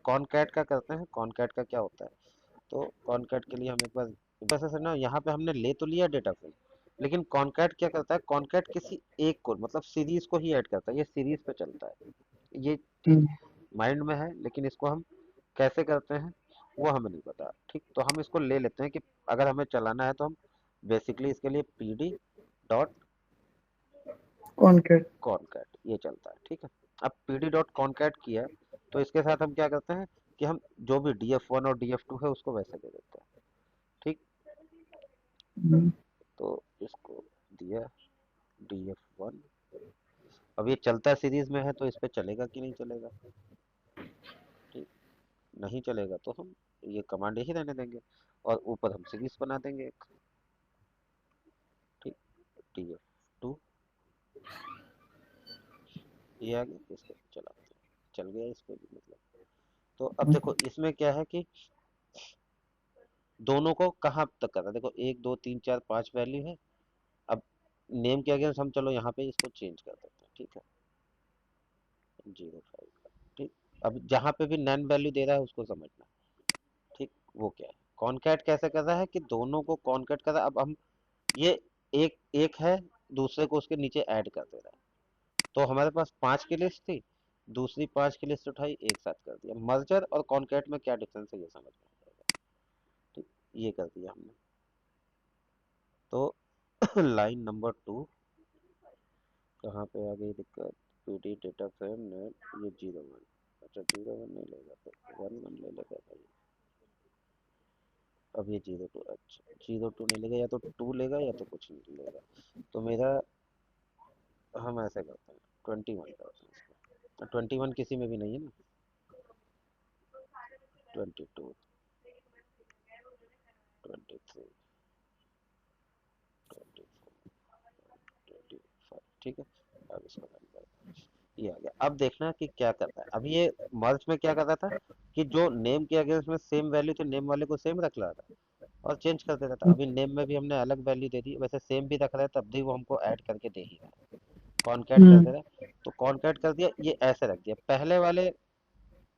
कॉनकैट का करते हैं। कॉनकैट का क्या होता है, तो कॉनकैट के लिए हम एक बार वैसे से ना, यहाँ पे हमने ले तो लिया डेटा फ्रेम, लेकिन कॉनकैट क्या करता है, कॉनकैट किसी एक को मतलब सीरीज को ही ऐड करता है, ये सीरीज पे चलता है ये चीज हम्म। माइंड में है, लेकिन इसको हम कैसे करते हैं वो हमें नहीं पता। ठीक, तो हम इसको ले लेते हैं कि अगर हमें चलाना है तो हम बेसिकली इसके लिए pd डॉट कॉनकैट। कॉनकैट ये चलता है। ठीक है, अब pd डॉट कॉनकैट किया, तो इसके साथ हम क्या करते हैं कि हम जो भी df1 और df2 है उसको वैसे दे देते हैं। ठीक, हम्म। तो इसको दिया df1। अब ये चलता सीरीज में है तो इस पे चलेगा कि नहीं चलेगा? ठीक, नहीं चलेगा तो हम ये कमांड यही रहने देंगे, और ऊपर हम सीरीज बना देंगे एक। ठीक, df2 ये आ गया, इसको चलाते हैं, चल गया इस पे भी मतलब। तो अब देखो इसमें क्या है कि दोनों को कहाँ तक करना है, देखो 1 2 3 4 5 वैल्यू है। अब नेम के अगेंस्ट हम चलो यहाँ पे इसको चेंज कर देते हैं। ठीक है, 05 का। ठीक, अब जहाँ पे भी नन वैल्यू दे रहा है उसको समझना। ठीक, वो क्या है, कॉनकैट कैसे कर रहा है कि दोनों को कॉनकैट कर रहा है। अब हम ये एक एक है, दूसरे को उसके नीचे ऐड कर दे रहा है। तो हमारे पास 5 की लिस्ट थी, दूसरी 5 की लिस्ट उठाई, एक साथ कर दिया। मर्जर और कॉनकैट में क्या डिफरेंस है ये समझ में आ जाएगा। ठीक, ये कर दिया हमने। तो लाइन नंबर 2 कहाँ पे आ गई दिक्कत, पीडी डेटा फ्रेम नेट ये 01। अच्छा 01 नहीं लेगा तो 11 ले लेगा भाई। अब ये 02, अच्छा 02 नहीं लेगा, या तो 2 लेगा या तो कुछ नहीं लेगा। तो मेरा, हम ऐसे करते हैं 21 करते हैं इसको। 21 किसी में भी नहीं है ना, 22 23 24 25। ठीक है, अब इसको रन करते हैं। ये आ गया। अब देखना कि क्या करता है। अब ये मर्ज में क्या कर रहा था कि जो नेम के अगेंस्ट में सेम वैल्यू थी, नेम वाले को सेम रख रहा था और चेंज कर देता था। अभी नेम में भी हमने अलग वैल्यू दे दी, वैसे सेम भी रख रहा है तब भी वो हमको ऐड करके दे ही रहा है, कॉनकैट कर हम्म। दे रहा है। तो कॉनकैट कर दिया, ये ऐसे रख दिया, पहले वाले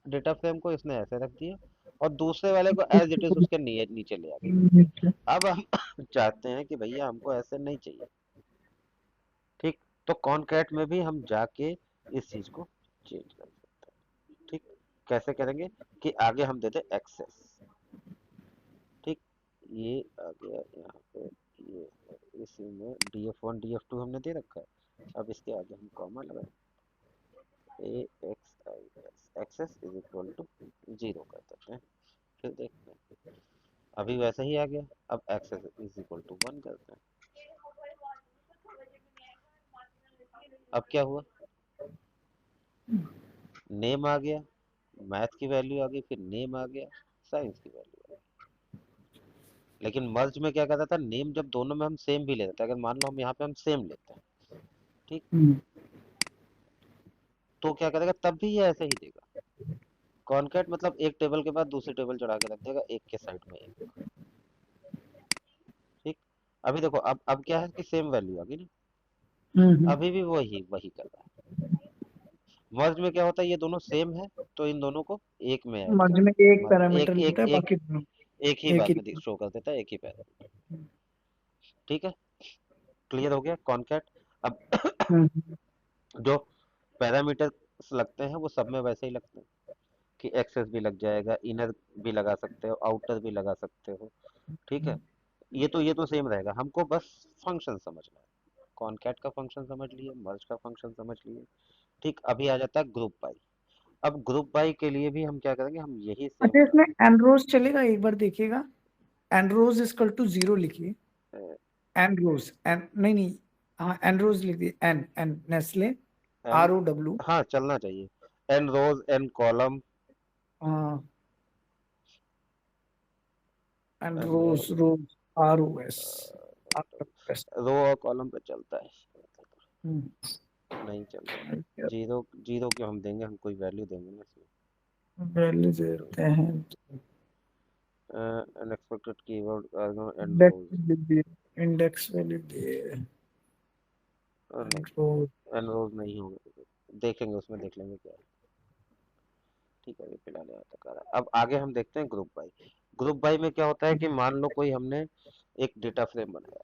डेटा फ्रेम को इसने ऐसे रख दिया, और दूसरे वाले को एज इट इज उसके नीचे ले आ गया। अब हम चाहते हैं कि भैया हमको ऐसे नहीं चाहिए। ठीक, तो कॉनकैट में भी हम जाके इस चीज को चेंज कर सकते हैं। ठीक, कैसे करेंगे कि आगे हम दे दे एक्सेस। ठीक, ये आ गया यहाँ पे, ये है, इसी में df1 df2 हमने दे रखा है। अब इसके आगे हम कॉमा लगाए, axis axis is equal to 0 कर देते हैं। फिर देखते हैं, अभी वैसे ही आ गया। अब एक्सेस इज इक्वल टू 1 करते हैं। अब क्या हुआ, नेम आ गया, मैथ की वैल्यू आ गई, फिर नेम आ गया, साइंस की वैल्यू आ गई। लेकिन मर्ज में क्या करता था, नेम जब दोनों में हम सेम भी ले लेते हैं, अगर मान लो हम यहाँ पे हम सेम लेते हैं, ठीक, तो क्या करेगा, तब भी ये ऐसे ही देगा। कॉनकैट मतलब एक टेबल के बाद दूसरी टेबल चढ़ा के रख देगा, एक के साइड में एक। ठीक, अभी देखो, अब क्या है कि सेम वैल्यू आ गई ना, अभी भी वही वही कर रहा है। मर्ज में क्या होता है, ये दोनों सेम है तो इन दोनों को एक में ऐड कर मर्ज में देते हैं, एक पैरामीटर एक एक लेता है एक बाकी दोनों। एक ही एक बार ही। में शो कर देता है, एक ही पैरामीटर। ठीक है, क्लियर हो गया कॉनकैट। अब हम्म, जो पैरामीटर्स लगते हैं वो सब में वैसे ही लगते हैं कि एक्सेस भी लग जाएगा, इनर भी लगा सकते हो, आउटर भी लगा सकते हो। ठीक है, ये तो सेम रहेगा, हमको बस फंक्शन समझना है। कॉनकैट का फंक्शन समझ लिए, मर्ज का फंक्शन समझ लिए। ठीक, अभी आ जाता है ग्रुप बाई। अब ग्रुप बाई के लिए भी हम क्या करेंगे, हम यही सेम अच्छा, इसमें फंक्शन। एनरोज चलेगा? एक बार देखिएगा, एनरोज इक्वल टू 0 लिखिए। एनरोज, एन नहीं नहीं, हाँ एनरोज लिख दिए, एन एन नेस्ले, एन, ROW। हाँ चलना चाहिए, एन रोज एन कॉलम, हाँ, N n rows, rows, ROS, ROS। Row और कॉलम पे चलता है, हम्म, नहीं चल रहा। जीरो, जीरो क्यों हम देंगे, हम कोई वैल्यू देंगे ना इसमें। वैल्यू देते हैं। अनएक्सपेक्टेड कीवर्ड एंड इंडेक्स रोज। लिख दिए, इंडेक्स वैल्यू दिए, नहीं, एनरोज। एन रोज नहीं होगा, देखेंगे उसमें, देख लेंगे क्या है। ठीक है, अभी फिलहाल यहाँ तक आ रहा है। अब आगे हम देखते हैं ग्रुप बाई। ग्रुप बाई में क्या होता है कि मान लो कोई हमने एक डेटा फ्रेम बनाया।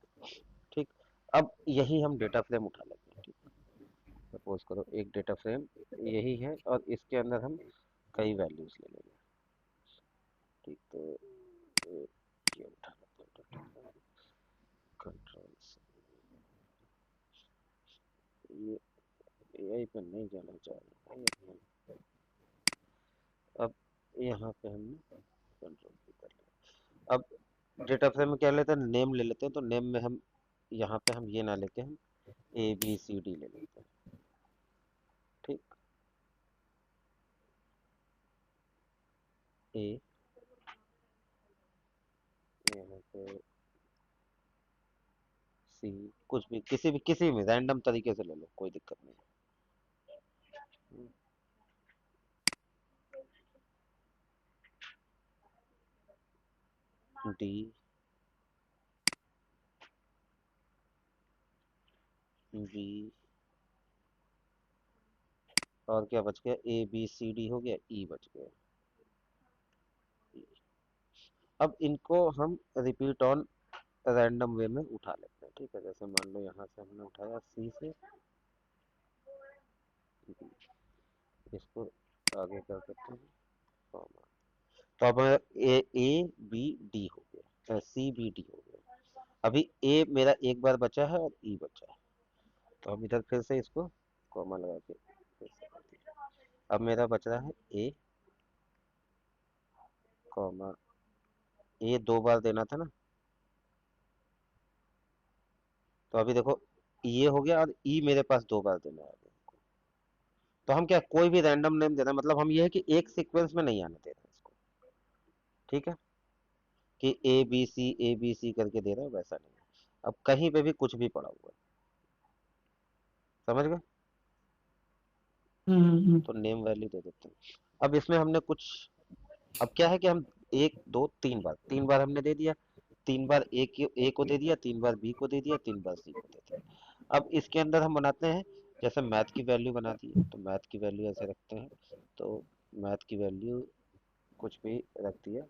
ठीक, अब यही हम डेटा फ्रेम उठा लेते हैं। ठीक, सपोज करो एक डेटा फ्रेम यही है और इसके अंदर हम कई वैल्यूज ले लेंगे। ठीक, तो ये उठा लेते हैं डेटा फ्रेम, कंट्रोल ये एआई पे नहीं जाना चाह रहे भाई अपने। अब यहाँ पे हमने कंट्रोल भी कर लिया। अब डेटा फ्रेम में क्या लेते हैं, नेम ले लेते हैं, तो नेम में हम यहाँ पे हम ये ना लेके हम ABCD ले लेते हैं। ठीक, ए, यहाँ पे सी, कुछ भी, किसी भी रैंडम तरीके से ले लो, कोई दिक्कत नहीं है। डी, बी, और क्या बच गया, ABCD हो गया, ई बच गया। अब इनको हम रिपीट ऑन रैंडम वे में उठा लेते हैं। ठीक है, जैसे मान लो यहाँ से हमने उठाया सी से B, इसको आगे कर सकते हैं कॉमा। तो अब A B D हो गया, CBD हो गया। अभी ए मेरा एक बार बचा है और ई बचा है, तो हम इधर फिर से इसको कॉमा लगा के फिर से कर दिया। अब मेरा बच रहा है ए कॉमा, ए दो बार देना था ना, तो अभी देखो ये हो गया और ई मेरे पास दो बार देना है। तो हम क्या कोई भी रैंडम नेम देना, मतलब हम ये है कि एक सीक्वेंस में नहीं आने दे रहे इसको। ठीक है, कि A B C करके दे रहे हैं, वैसा नहीं है। अब कहीं पे भी कुछ भी पड़ा हुआ है, समझ गए, हम्म, तो नेम वैल्यू दे देते हैं। अब इसमें हमने कुछ, अब क्या है कि हम एक दो तीन बार हमने दे दिया, तीन बार ए को दे दिया, तीन बार बी को दे दिया, तीन बार सी को दे दिया। अब इसके अंदर हम बनाते हैं, जैसे मैथ की वैल्यू बना दी है, तो मैथ की वैल्यू ऐसे रखते हैं। तो मैथ की वैल्यू कुछ भी रख दिया।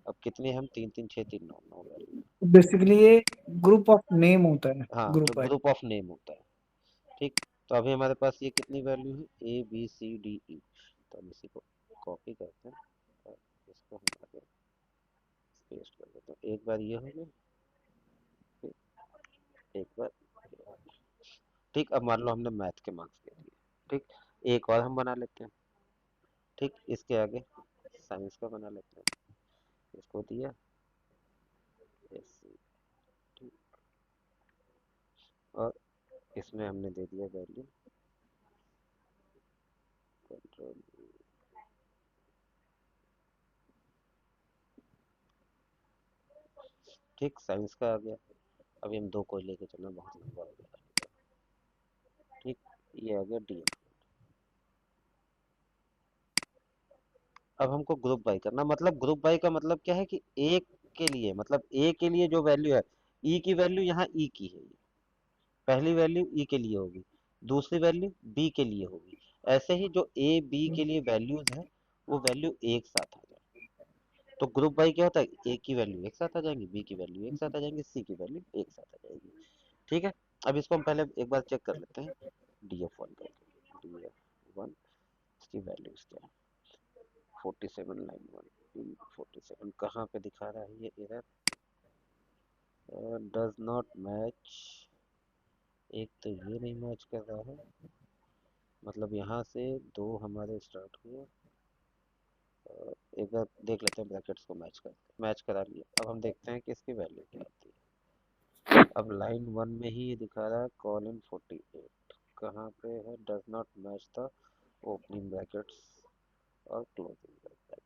अब कितने हम, तीन तीन छः तीन नौ, नौ वैल्यू। बेसिकली ये ग्रुप ऑफ नेम होता है, हाँ, जो ग्रुप है। ग्रुप ऑफ नेम होता है। ठीक, तो अभी हमारे पास ये कितनी वैल्यू है, ABCDE। तो हम इसी को कॉपी करते हैं और इसको हम आगे पेस्ट कर देते हैं। एक बार ये हो गया, फिर एक बार ये हो गया। ठीक, अब मान लो हमने मैथ के मार्क्स दे दिए। ठीक, एक और हम बना लेते हैं। ठीक, इसके आगे साइंस का बना लेते हैं, इसको दिया SC। ठीक, और इसमें हमने दे दिया वैल्यू कंट्रोल। ठीक, साइंस का आ गया। अभी हम दो को लेके चलना, बहुत लंबा हो जाएगा। ठीक, ये आ गया DF। अब हमको ग्रुप बाई करना, मतलब ग्रुप बाई का मतलब क्या है कि एक के लिए, मतलब ए के लिए जो वैल्यू है, ई की वैल्यू यहाँ ई की है, ये पहली वैल्यू ई के लिए होगी, दूसरी वैल्यू बी के लिए होगी। ऐसे ही जो A B के लिए वैल्यूज है, वो वैल्यू एक साथ आ जाए। तो ग्रुप बाई क्या होता है, ए की वैल्यू एक साथ आ जाएंगी, बी की वैल्यू एक साथ आ जाएंगी, सी की वैल्यू एक साथ आ जाएगी। ठीक है, अब इसको हम पहले एक बार चेक कर लेते हैं डी एफ वन करके। डी एफ वन इसकी वैल्यूज क्या है, 47 लाइन वन, 47 कहाँ पे दिखा रहा है ये एरर, डज नॉट मैच। एक तो ये नहीं मैच कर रहा है, मतलब यहाँ से दो हमारे स्टार्ट हुए। एक बार देख लेते हैं ब्रैकेट्स को मैच कर, मैच करा लिया। अब हम देखते हैं कि इसकी वैल्यू क्या आती है। अब लाइन वन में ही ये दिखा रहा है कॉल इन 48, कहाँ पे है, does not match the opening brackets और क्लोजिंग ब्रैकेट।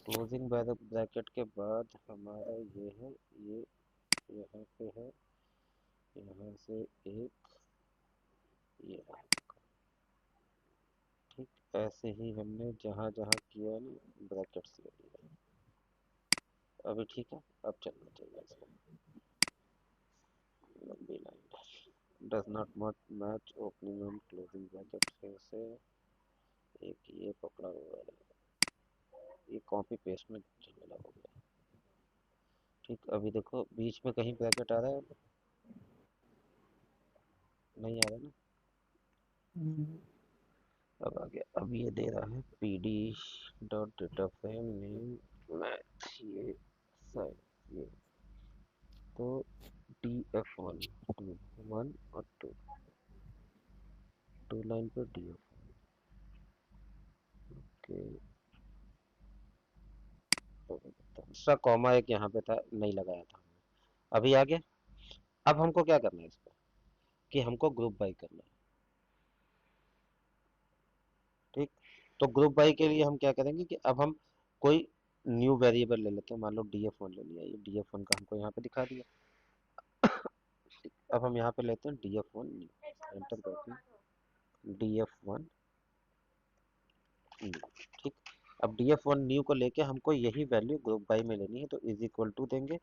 क्लोजिंग ब्रैकेट के बाद हमारा ये है, ये यहाँ पे है, यहाँ से एक ये रहा। ठीक, ऐसे ही हमने जहाँ जहाँ किया ना ब्रैकेट्स ले लिया। अभी ठीक है, अब चलना चाहिए इसको। लंबी line does not match opening and closing bracket, फिर से एक ये पकड़ा हुआ है, ये कॉपी पेस्ट में झमेला हो गया। ठीक, अभी देखो बीच में कहीं ब्रैकेट आ रहा है, नहीं आ रहा ना। अब आ गया, अब ये दे रहा है P D dot data frame name math, ये साइज ये, तो डी एफ वन, वन और टू, टू लाइन पे डी एफ के। दूसरा कॉमा एक यहाँ पे था, नहीं लगाया था, अभी आ गया। अब हमको क्या करना है इसको, कि हमको ग्रुप बाई करना है। ठीक, तो ग्रुप बाई के लिए हम क्या करेंगे कि अब हम कोई न्यू वेरिएबल ले लेते हैं, मान लो डी एफ वन ले लिया, ये डी एफ वन का हमको यहाँ पे दिखा दिया। अब हम यहाँ पे लेते हैं D F one new, enter करते हैं डी एफ वन न्यू। ठीक, अब डी एफ वन न्यू को लेके हमको यही वैल्यू ग्रुप बाई में लेनी है, तो इज इक्वल टू देंगे,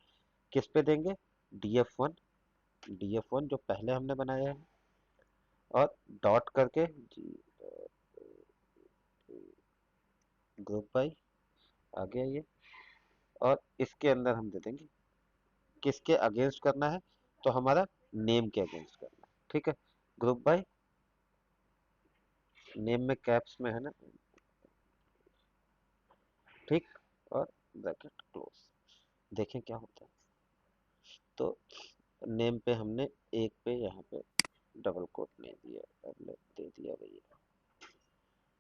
किस पे देंगे, D F one, D F one जो पहले हमने बनाया है, और डॉट करके ग्रुप बाई आ गया ये, और इसके अंदर हम दे देंगे किसके अगेंस्ट करना है, तो हमारा नेम के अगेंस्ट करना है। ठीक है, ग्रुप बाय नेम में कैप्स में है ना, ठीक, और ब्रैकेट क्लोज, देखें क्या होता है। तो नेम पे हमने एक पे यहाँ पे डबल कोट नहीं दिया, अब दे दिया भैया।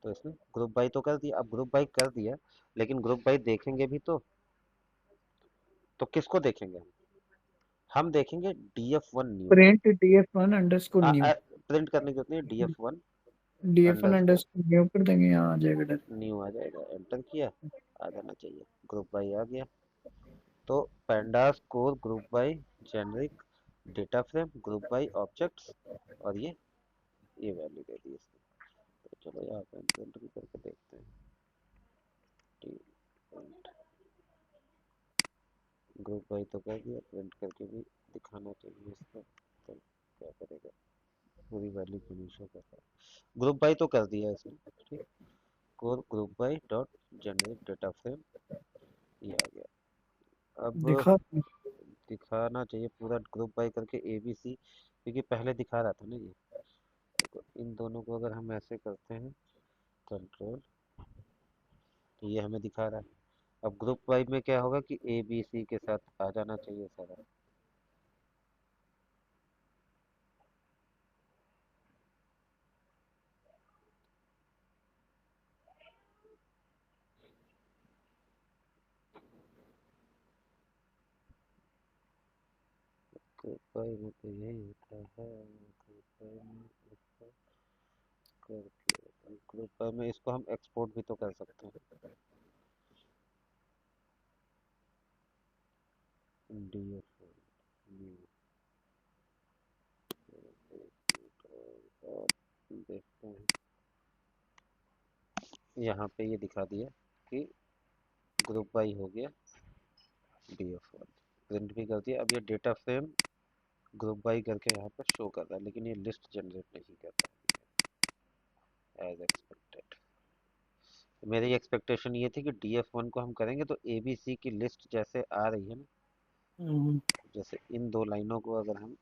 तो इसमें ग्रुप बाय तो कर दिया, अब ग्रुप बाय कर दिया, लेकिन ग्रुप बाय देखेंगे भी तो किसको देखेंगे हम देखेंगे डी एफ वन न्यू को। Print DF one underscore new, print करने की जरूरत नहीं, D F one DF one underscore underscore new कर देंगे, यहाँ आ जाएगा डर। न्यू आ जाएगा, एंटर किया, आ जाना चाहिए, ग्रुप बाई आ गया। तो pandas core group by generic data frame group by objects, और ये वैल्यू दे दी इसने। तो चलो यहाँ पे प्रिंट भी करके देखते हैं, ग्रुप बाई तो कर दिया, प्रिंट करके भी दिखाना चाहिए इसको, तो क्या करेगा, पूरी वैल्यू क्यों नहीं शो करता है। ग्रुप बाई तो कर दिया इसने। ठीक, core group by dot generic data frame, ये आ गया। अब दिखा। दिखाना चाहिए पूरा ग्रुप बाई करके ए बी सी, क्योंकि पहले दिखा रहा था ना ये। देखो इन दोनों को अगर हम ऐसे करते हैं कंट्रोल, तो ये हमें दिखा रहा है। अब ग्रुप वाई में क्या होगा कि ए बी सी के साथ आ जाना चाहिए सारा। ग्रुप वाई में तो यही होता है, ग्रुप वाई में इसको करके, ग्रुप वाई में इसको हम एक्सपोर्ट भी तो कर सकते हैं, डी एफ न्यू, और देखते हैं यहाँ पे ये दिखा दिया कि ग्रुप वाई हो गया डी एफ वन, प्रिंट भी कर दिया। अब ये डेटा फ्रेम ग्रुप बाई करके यहाँ पर शो कर रहा है, लेकिन ये लिस्ट जनरेट नहीं कर रहा है एज एक्सपेक्टेड। मेरी एक्सपेक्टेशन ये थी कि DF1 को हम करेंगे तो ABC की लिस्ट जैसे आ रही है ना, हम्म, जैसे इन दो लाइनों को अगर हम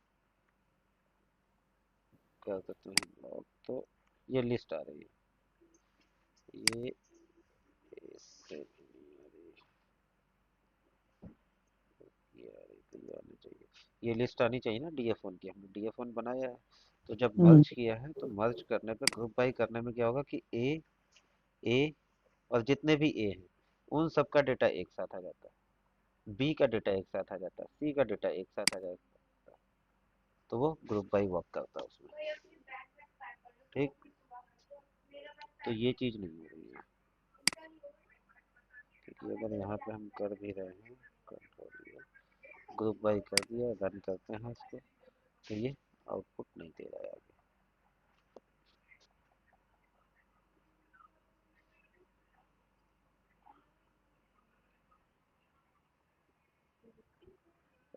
कर देते हैं ब्लॉक, तो ये लिस्ट आ रही है। ये इससे नहीं आ रही, ये आ रही, तो ये आनी चाहिए। ये लिस्ट आनी चाहिए ना DF1 की। हमने DF1 बनाया है, तो जब हम्म, मर्ज किया है तो मर्ज करने पे ग्रुप बाई करने में क्या होगा कि ए और जितने भी ए हैं उन सब का डेटा एक साथ आ जाता है, बी का डेटा एक साथ आ जाता है, सी का डेटा एक साथ आ जाता है, तो वो ग्रुप बाई वर्क करता है उसमें। ठीक, तो ये चीज़ नहीं हो रही है, क्योंकि अगर यहाँ पे हम कर भी रहे हैं, कंट्रोल ये ग्रुप बाई कर दिया, रन करते हैं इसको, तो ये आउटपुट नहीं दे रहा है आगे।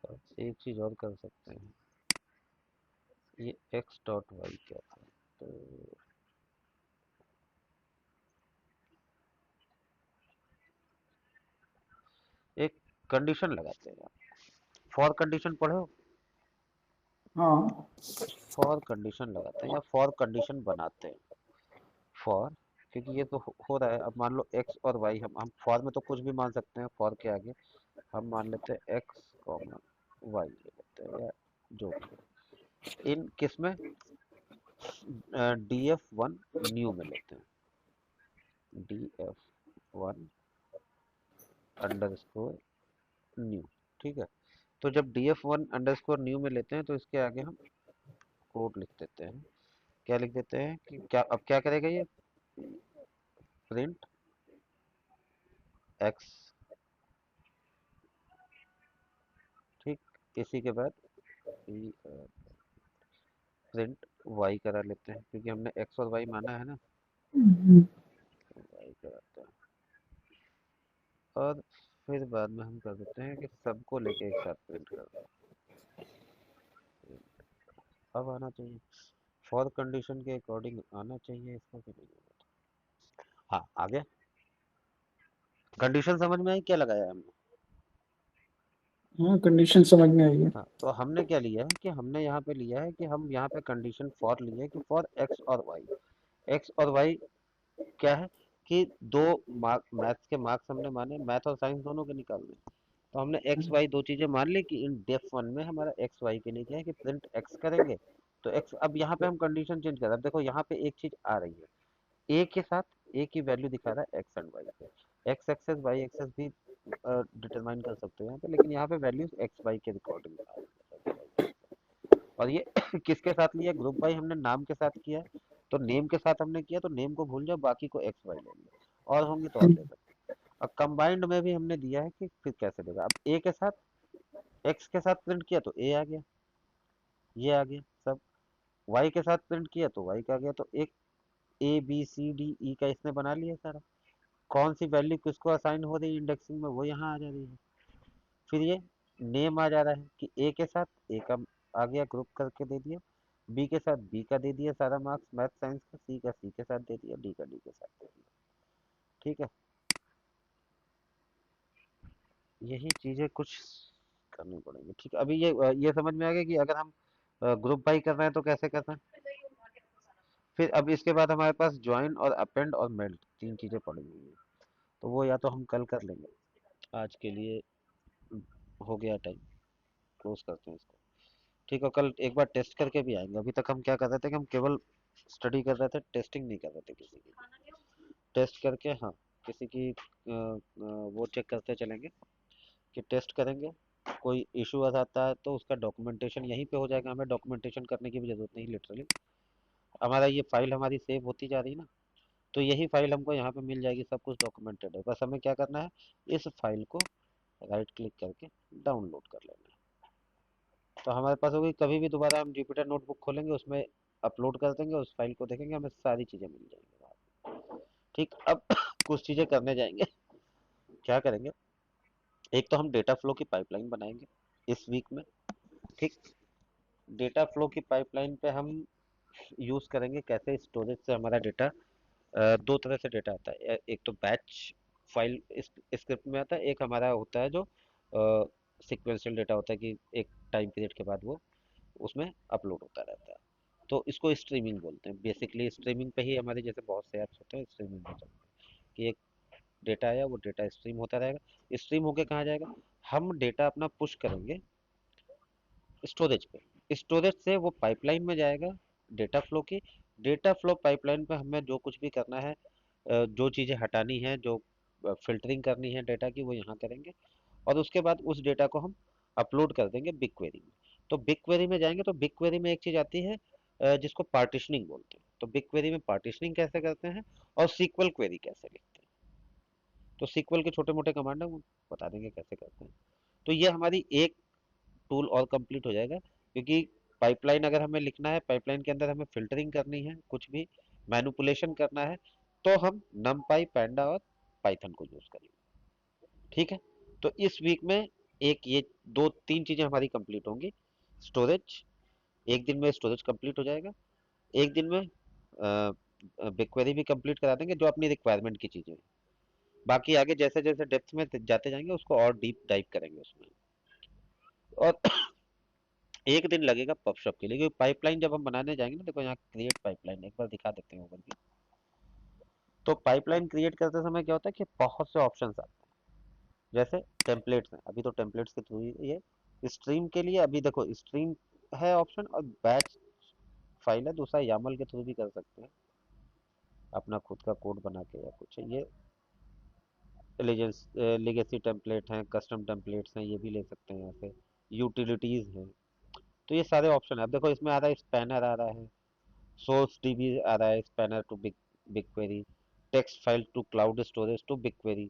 और एक चीज़ और कर सकते हैं, ये एक्स डॉट वाई क्या था, तो एक कंडीशन लगाते हैं यार, फॉर कंडीशन पढ़े हो? हाँ, फॉर कंडीशन लगाते हैं या फॉर कंडीशन बनाते हैं। फॉर, क्योंकि ये तो हो रहा है। अब मान लो एक्स और वाई, हम फॉर में तो कुछ भी मान सकते हैं, फॉर के आगे हम मान लेते हैं एक्स कॉमा वाई ले लेते हैं, या जो भी है। इन किस में, DF1 न्यू में लेते हैं, DF1 अंडरस्कोर न्यू। ठीक है, तो जब DF1 अंडरस्कोर न्यू में लेते हैं तो इसके आगे हम कोड लिख देते हैं। क्या लिख देते हैं कि क्या, अब क्या करेगा ये, प्रिंट एक्स। ठीक, इसी के बाद प्रिंट वाई करा लेते हैं, क्योंकि हमने एक्स और वाई माना है ना, हम्म, वाई कराते हैं। और फिर बाद में हम कर देते हैं कि सबको लेके एक साथ प्रिंट कर दो। अब आना चाहिए, फॉर कंडीशन के अकॉर्डिंग आना चाहिए इसको, कि नहीं आना? हाँ, आ गया। कंडीशन समझ में आई क्या लगाया हमने? हाँ, कंडीशन समझ में आई है। हाँ, तो हमने क्या लिया है कि हमने यहाँ पे लिया है कि हम यहाँ पे कंडीशन फॉर लिए है कि फॉर एक्स और वाई। एक्स और वाई क्या है कि दो मार्क, मैथ्स के मार्क्स हमने माने, मैथ और साइंस दोनों के निकालने। तो हमने एक्स वाई दो चीजें मान ली कि इन डेफ 1 में हमारा एक्स वाई के लिए क्या है कि प्रिंट एक्स करेंगे। तो एक्स, अब यहाँ पे हम कंडीशन चेंज कर रहे हैं। अब देखो यहाँ पे एक चीज आ रही है, ए के साथ ए की वैल्यू दिखा रहा है एक्स एंड वाई पे। एक्स एक्सेस वाई एक्सेस भी डिटरमाइन कर सकते हो यहाँ पे, लेकिन यहाँ पे वैल्यूज एक्स वाई के रिकॉर्डिंग आ रही है, एक्स वाई के। और ये किसके साथ लिया, ग्रुप बाई हमने नाम के साथ किया है, तो नेम के साथ हमने किया, तो नेम को भूल जाओ, बाकी को एक्स वाई ले लिया, और होंगे तो और ले सकते। अब कंबाइंड में भी हमने दिया है कि फिर कैसे देगा। अब ए के साथ एक्स के साथ प्रिंट किया तो ए आ गया, ये आ गया सब। वाई के साथ प्रिंट किया तो वाई का आ गया, तो एक ABCDE का इसने बना लिया सारा। कौन सी वैल्यू किसको असाइन हो रही है इंडेक्सिंग में, वो यहाँ आ जा रही है। फिर ये नेम आ जा रहा है कि ए के साथ ए का आ गया, ग्रुप करके दे दिया, बी के साथ बी का दे दिया सारा मार्क्स मैथ साइंस का, सी का सी के साथ दे दिया, डी का डी के साथ दे दिया। ठीक है, यही चीजें कुछ करनी पड़ेंगी। ठीक है, अभी ये समझ में आ गया कि अगर हम ग्रुप बाई कर रहे हैं तो कैसे करना है। फिर अब इसके बाद हमारे पास ज्वाइन और अपेंड और मेल्ट तीन चीजें पड़ी हुई हैं, तो वो या तो हम कल कर लेंगे। आज के लिए हो गया टाइम, क्लोज करते हैं इसको। ठीक है, कल एक बार टेस्ट करके भी आएंगे। अभी तक हम क्या कर रहे थे कि हम केवल स्टडी कर रहे थे, टेस्टिंग नहीं कर रहे थे किसी की। टेस्ट करके, हाँ, किसी की वो चेक करते चलेंगे कि टेस्ट करेंगे। कोई इशू आ जाता है तो उसका डॉक्यूमेंटेशन यहीं पे हो जाएगा, हमें डॉक्यूमेंटेशन करने की भी जरूरत नहीं लिटरली। हमारा ये फाइल हमारी सेव होती जा रही है ना, तो यही फाइल हमको यहाँ पे मिल जाएगी, सब कुछ डॉक्यूमेंटेड है। बस हमें क्या करना है, इस फाइल को राइट क्लिक करके डाउनलोड कर लेना है। तो हमारे पास होगी, कभी भी दोबारा हम जुपिटर नोटबुक खोलेंगे, उसमें अपलोड कर देंगे, उस फाइल को देखेंगे, हमें सारी चीज़ें मिल जाएंगी वहाँ पे। ठीक, अब कुछ चीज़ें करने जाएंगे। क्या करेंगे, एक तो हम डेटा फ्लो की पाइपलाइन बनाएंगे इस वीक में। ठीक, डेटा फ्लो की पाइपलाइन पे हम यूज़ करेंगे कैसे स्टोरेज से हमारा डेटा दो तरह से डेटा आता है, एक तो बैच फाइल स्क्रिप्ट में आता है, एक हमारा होता है जो सिक्वेंशियल डेटा होता है कि एक टाइम पीरियड के बाद वो उसमें अपलोड होता रहता है। तो इसको स्ट्रीमिंग बोलते हैं। बेसिकली स्ट्रीमिंग पे ही हमारे जैसे बहुत से ऐप्स होते हैं स्ट्रीमिंग पे चलते हैं कि एक डेटा आया वो डेटा स्ट्रीम होता रहेगा। स्ट्रीम होके कहाँ जाएगा? हम डेटा अपना पुश करेंगे स्टोरेज पे, स्टोरेज से वो पाइपलाइन में जाएगा डेटा फ्लो की। डेटा फ्लो पाइपलाइन पे हमें जो कुछ भी करना है, जो चीज़ें हटानी है, जो फिल्टरिंग करनी है डेटा की, वो यहाँ करेंगे। और उसके बाद उस डेटा को हम अपलोड कर देंगे बिग क्वेरी में। तो बिग क्वेरी में जाएंगे तो बिग क्वेरी में एक चीज़ आती है जिसको पार्टिशनिंग बोलते हैं। तो बिग क्वेरी में पार्टिशनिंग कैसे करते हैं और सीक्वल क्वेरी कैसे लिखते हैं, तो सीक्वल के छोटे मोटे कमांड है वो बता देंगे कैसे करते हैं। तो ये हमारी एक टूल और कंप्लीट हो जाएगा, क्योंकि पाइपलाइन अगर हमें लिखना है, पाइपलाइन के अंदर हमें फिल्टरिंग करनी है, कुछ भी मैनिपुलेशन करना है, तो हम numpy पैंडा और पाइथन को यूज करेंगे। ठीक है। तो इस वीक में एक ये दो तीन चीजें हमारी कंप्लीट होंगी। स्टोरेज, एक दिन में स्टोरेज कंप्लीट हो जाएगा, एक दिन में बिगक्वेरी भी कंप्लीट करा देंगे जो अपनी रिक्वायरमेंट की चीजें हैं। बाकी आगे जैसे जैसे डेप्थ में जाते जाएंगे उसको और डीप डाइव करेंगे उसमें। और एक दिन लगेगा पबशप के लिए, क्योंकि पाइपलाइन जब हम बनाने जाएंगे ना, देखो यहाँ क्रिएट पाइपलाइन एक बार दिखा देते हैं ओवरव्यू। तो पाइपलाइन क्रिएट करते समय क्या होता है कि बहुत से ऑप्शंस आते हैं। जैसे टेम्पलेट्स हैं, अभी तो टेम्पलेट्स के थ्रू ही ये स्ट्रीम के लिए, अभी देखो स्ट्रीम है ऑप्शन, और बैच फाइल है दूसरा, यामल के थ्रू भी कर सकते हैं अपना खुद का कोड बना के या कुछ। ये लेगेसी टेम्पलेट हैं, कस्टम टेम्पलेट्स हैं, ये भी ले सकते हैं यहाँ से। यूटिलिटीज हैं। तो ये सारे ऑप्शन है। अब देखो इसमें आ रहा है स्पैनर, आ रहा है सोर्स डीबी, आ रहा है Spanner to big big query, text file to cloud storage to big query.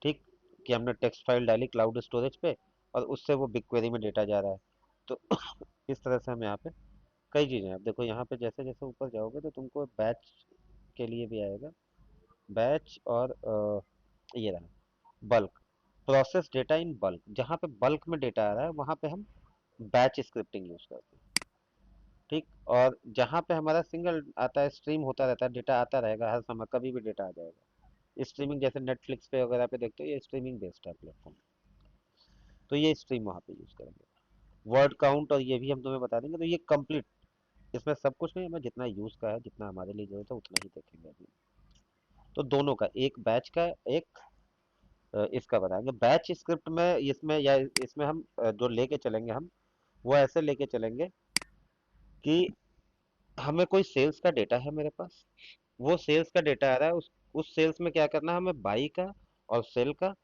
ठीक, कि हमने टेक्स्ट फाइल डाली क्लाउड स्टोरेज पे और उससे वो बिग क्वेरी में डेटा जा रहा है। तो इस तरह से हम यहाँ पे कई चीज़ें हैं। अब देखो यहाँ पे जैसे जैसे ऊपर जाओगे तो तुमको बैच के लिए भी आएगा, बैच और ये रहा bulk, process data in bulk. जहाँ पे बल्क में डेटा आ रहा है वहाँ पे हम बैच स्क्रिप्टिंग यूज करते हैं। ठीक, और जहाँ पे हमारा सिंगल आता है, स्ट्रीम होता रहता है, डेटा आता रहेगा हर समय, कभी भी डेटा आ जाएगा। स्ट्रीमिंग जैसे नेटफ्लिक्स पे वगैरह पे देखते हो, ये स्ट्रीमिंग बेस्ड है प्लेटफॉर्म, तो ये स्ट्रीम वहाँ पे यूज करेंगे। वर्ड काउंट और ये भी हम तुम्हें बता देंगे। तो ये कंप्लीट, इसमें सब कुछ नहीं, हमें जितना यूज का है, जितना हमारे लिए जरूरत है उतना ही देखेंगे अभी। तो दोनों का, एक बैच का, एक इसका बताएंगे। बैच स्क्रिप्ट में इसमें या इसमें हम जो लेके चलेंगे हम, वो ऐसे लेके चलेंगे कि हमें कोई सेल्स का डेटा है मेरे पास, वो सेल्स का डेटा आ रहा है, उस सेल्स में क्या करना है, हमें बाई का और सेल का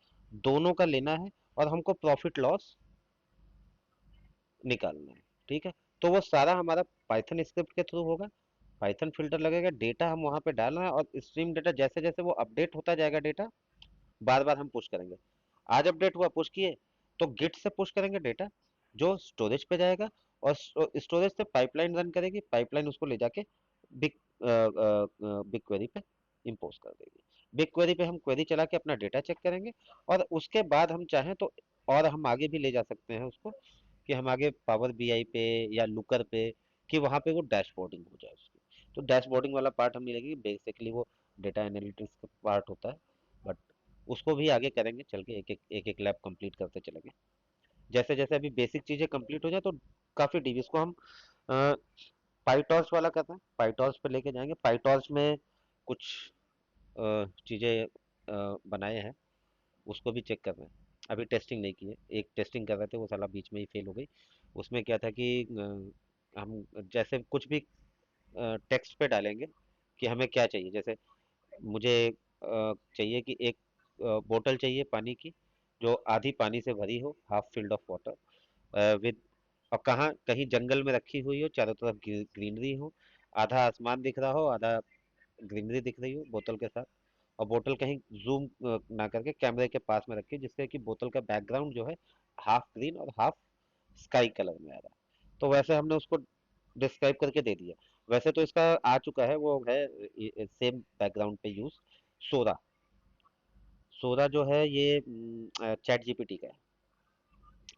दोनों का लेना है, और हमको प्रॉफिट लॉस निकालना है। ठीक है। तो वो सारा हमारा पाइथन स्क्रिप्ट के थ्रू होगा, पाइथन फिल्टर लगेगा, डेटा हम वहां पे डालना है, और स्ट्रीम डेटा जैसे जैसे वो अपडेट होता जाएगा डेटा, बार बार हम पुश करेंगे। आज अपडेट हुआ, पुश किए, तो गिट से पुश करेंगे डेटा जो स्टोरेज पे जाएगा, और स्टोरेज से पाइपलाइन रन करेगी, पाइपलाइन उसको ले जाके बिग बिग क्वेरी पे इम्पोज कर देगी। बिग क्वेरी पे हम क्वेरी चला के अपना डेटा चेक करेंगे, और उसके बाद हम चाहें तो और हम आगे भी ले जा सकते हैं उसको, कि हम आगे पावर बीआई पे या लुकर पे, कि वहाँ पे वो डैशबोर्डिंग हो जाए उसकी। तो डैशबोर्डिंग वाला पार्ट हम नहीं लगेगी, बेसिकली वो डेटा एनालिटिक्स का पार्ट होता है। बट उसको भी आगे करेंगे चल के, एक एक लैब कंप्लीट करते चलेंगे। जैसे जैसे अभी बेसिक चीजें कंप्लीट हो जाए तो काफी डीप इसको हम पाईटॉर्च वाला करते हैं, पाईटॉर्च पे लेके जाएंगे। पाईटॉर्च में कुछ चीजें बनाए हैं, उसको भी चेक कर रहे हैं। अभी टेस्टिंग नहीं की है, एक टेस्टिंग कर रहे थे वो साला बीच में ही फेल हो गई। उसमें क्या था कि हम जैसे कुछ भी टेक्स्ट पे डालेंगे कि हमें क्या चाहिए, जैसे मुझे चाहिए कि एक बोतल चाहिए पानी की, जो आधी पानी से भरी हो, half filled of water with, और कहाँ कहीं जंगल में रखी हुई हो, चारों तरफ ग्रीनरी हो, आधा आसमान दिख रहा हो, आधा ग्रीनरी दिख रही हो बोतल के साथ, और बोतल कहीं जूम ना करके कैमरे के पास में रखी, जिससे कि बोतल का बैकग्राउंड जो है हाफ ग्रीन और हाफ स्काई कलर में आ रहा है। तो वैसे हमने उसको डिस्क्राइब करके दे दिया। वैसे तो इसका आ चुका है, वो है सेम बैकग्राउंड पे यूज, सोरा। सोरा जो है ये चैट जीपीटी का है,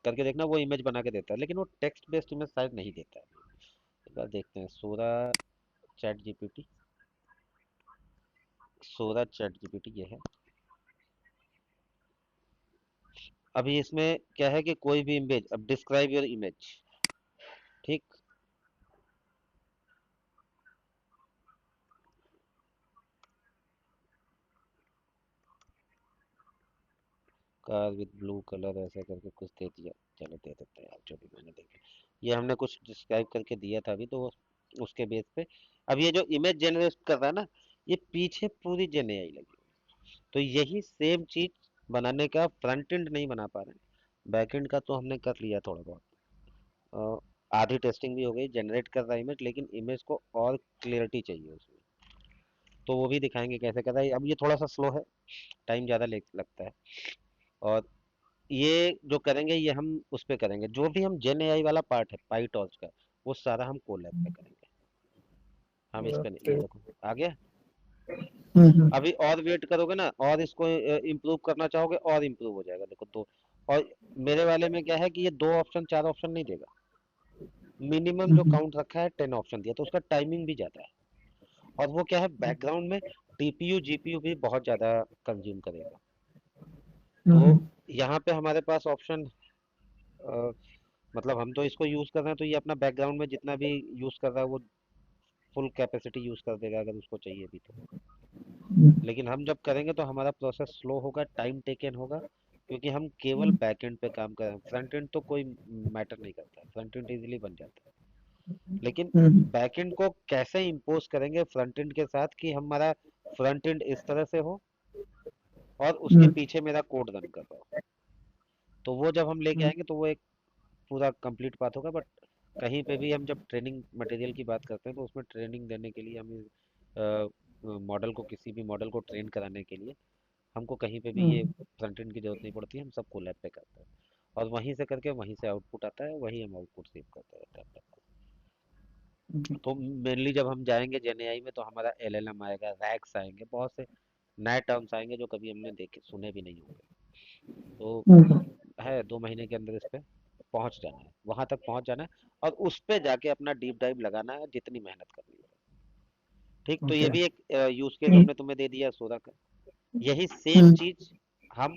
करके देखना, वो इमेज बना के देता है, लेकिन वो टेक्स्ट बेस्ड इमेज शायद नहीं देता है। एक बार देखते हैं सोरा चैट जीपीटी। सूरज चैट जीपीटी ये है। अभी इसमें क्या है कि कोई भी इमेज, अब डिस्क्राइब योर इमेज, ठीक। कार विद ब्लू कलर ऐसा करके कुछ दे दिया, चलो दे देते हैं यार, जो भी मैंने देखा। ये हमने कुछ डिस्क्राइब करके दिया था अभी, तो उसके बेस पे अब ये जो इमेज जनरेट कर रहा है ना, ये पीछे पूरी जेन एआई लगी। तो यही सेम चीज बनाने का फ्रंट एंड नहीं बना पा रहे हैं, बैक एंड का तो हमने कर लिया थोड़ा बहुत। आधी टेस्टिंग भी हो गई, जनरेट कर रहा है इमेज, लेकिन इमेज को और क्लियरिटी चाहिए उसमें। तो वो भी दिखाएंगे कैसे कर रहा है। अब ये थोड़ा सा स्लो है, टाइम ज़्यादा लगता है। और ये जो करेंगे ये हम उस पे करेंगे, जो भी हम जेन एआई वाला पार्ट है पाई टॉर्च का, वो सारा हम कोलैब पे करेंगे। हम इस पे नहीं, ओके। ये देखो आ गया। हम्म। अभी और वेट करोगे ना, और इसको इम्प्रूव करना चाहोगे और इम्प्रूव हो जाएगा, देखो तो। और मेरे वाले में क्या है कि ये 2 ऑप्शन 4 ऑप्शन नहीं देगा, मिनिमम जो हम्म। काउंट रखा है 10 ऑप्शन दिया, तो उसका टाइमिंग भी ज़्यादा है। और वो क्या है, बैकग्राउंड में टीपीयू जीपीयू भी बहुत ज़्यादा कंज्यूम करेगा। तो हम्म। यहाँ पे हमारे पास ऑप्शन, मतलब हम तो इसको यूज़ कर रहे हैं, तो ये अपना बैकग्राउंड में जितना भी यूज़ कर रहा है वो फुल कैपेसिटी यूज़ कर देगा अगर उसको चाहिए भी तो। लेकिन हम जब करेंगे तो हमारा प्रोसेस स्लो होगा, टाइम टेकन होगा, क्योंकि हम केवल बैक एंड पे काम कर रहे हैं। फ्रंट एंड तो कोई मैटर नहीं करता है, फ्रंट एंड इजीली बन जाता है। लेकिन हम्म। बैक एंड को कैसे इम्पोज करेंगे फ्रंट एंड के साथ कि हमारा फ्रंट एंड इस तरह से हो और उसके हम्म। पीछे मेरा कोड रन कर रहा हो, तो वो जब हम लेके आएंगे तो वो एक पूरा कंप्लीट बात होगा। बट कहीं पे भी हम जब ट्रेनिंग मटेरियल की बात करते हैं तो उसमें ट्रेनिंग देने के लिए हम मॉडल को, किसी भी मॉडल को ट्रेन कराने के लिए हमको कहीं पे भी ये हम्म। फ्रंट एंड की जरूरत नहीं पड़ती है, हम सब कोलैब पे करते हैं। और वहीं से करके वहीं से आउटपुट आता है, वहीं हम आउटपुट सेव करते रहते हैं अपने पास। तो मेनली जब हम जाएंगे जेन में तो हमारा एलएलएम आएगा, रैक्स आएंगे, बहुत से नए टर्म्स आएंगे जो कभी हमने देखे सुने भी नहीं होंगे। तो हम्म। है 2 महीने के अंदर इस पे पहुंच जाना है, वहां तक पहुंच जाना है। और उस पे जाके अपना डीप डाइव लगाना है, जितनी मेहनत करनी है। ठीक, तो ये ओके। भी एक यूज केस हमने तुम्हें दे दिया सोदा का। यही सेम हम्म। चीज हम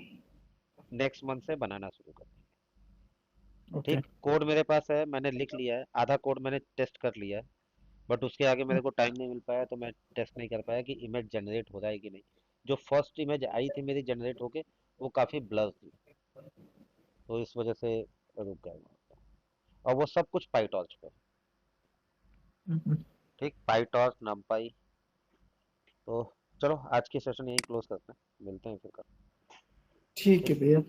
नेक्स्ट मंथ से बनाना शुरू कर देंगे। ओके। ठीक, कोड मेरे पास है, मैंने लिख लिया है, आधा कोड मैंने टेस्ट कर लिया है। बट उसके आगे मेरे को टाइम नहीं मिल पाया, तो मैं टेस्ट नहीं कर पाया कि इमेज जनरेट हो रहा है कि नहीं। जो फर्स्ट इमेज आई थी मेरी जनरेट होके, वो काफी ब्लर थी, तो इस वजह से रुक गया वहाँ पे। और वो सब कुछ पाईटॉर्च पे। हम्म। ठीक, पाईटॉर्च नमपाई। तो चलो आज की सेशन यही क्लोज करते हैं, मिलते हैं फिर कल। ठीक ठीक। है भैया।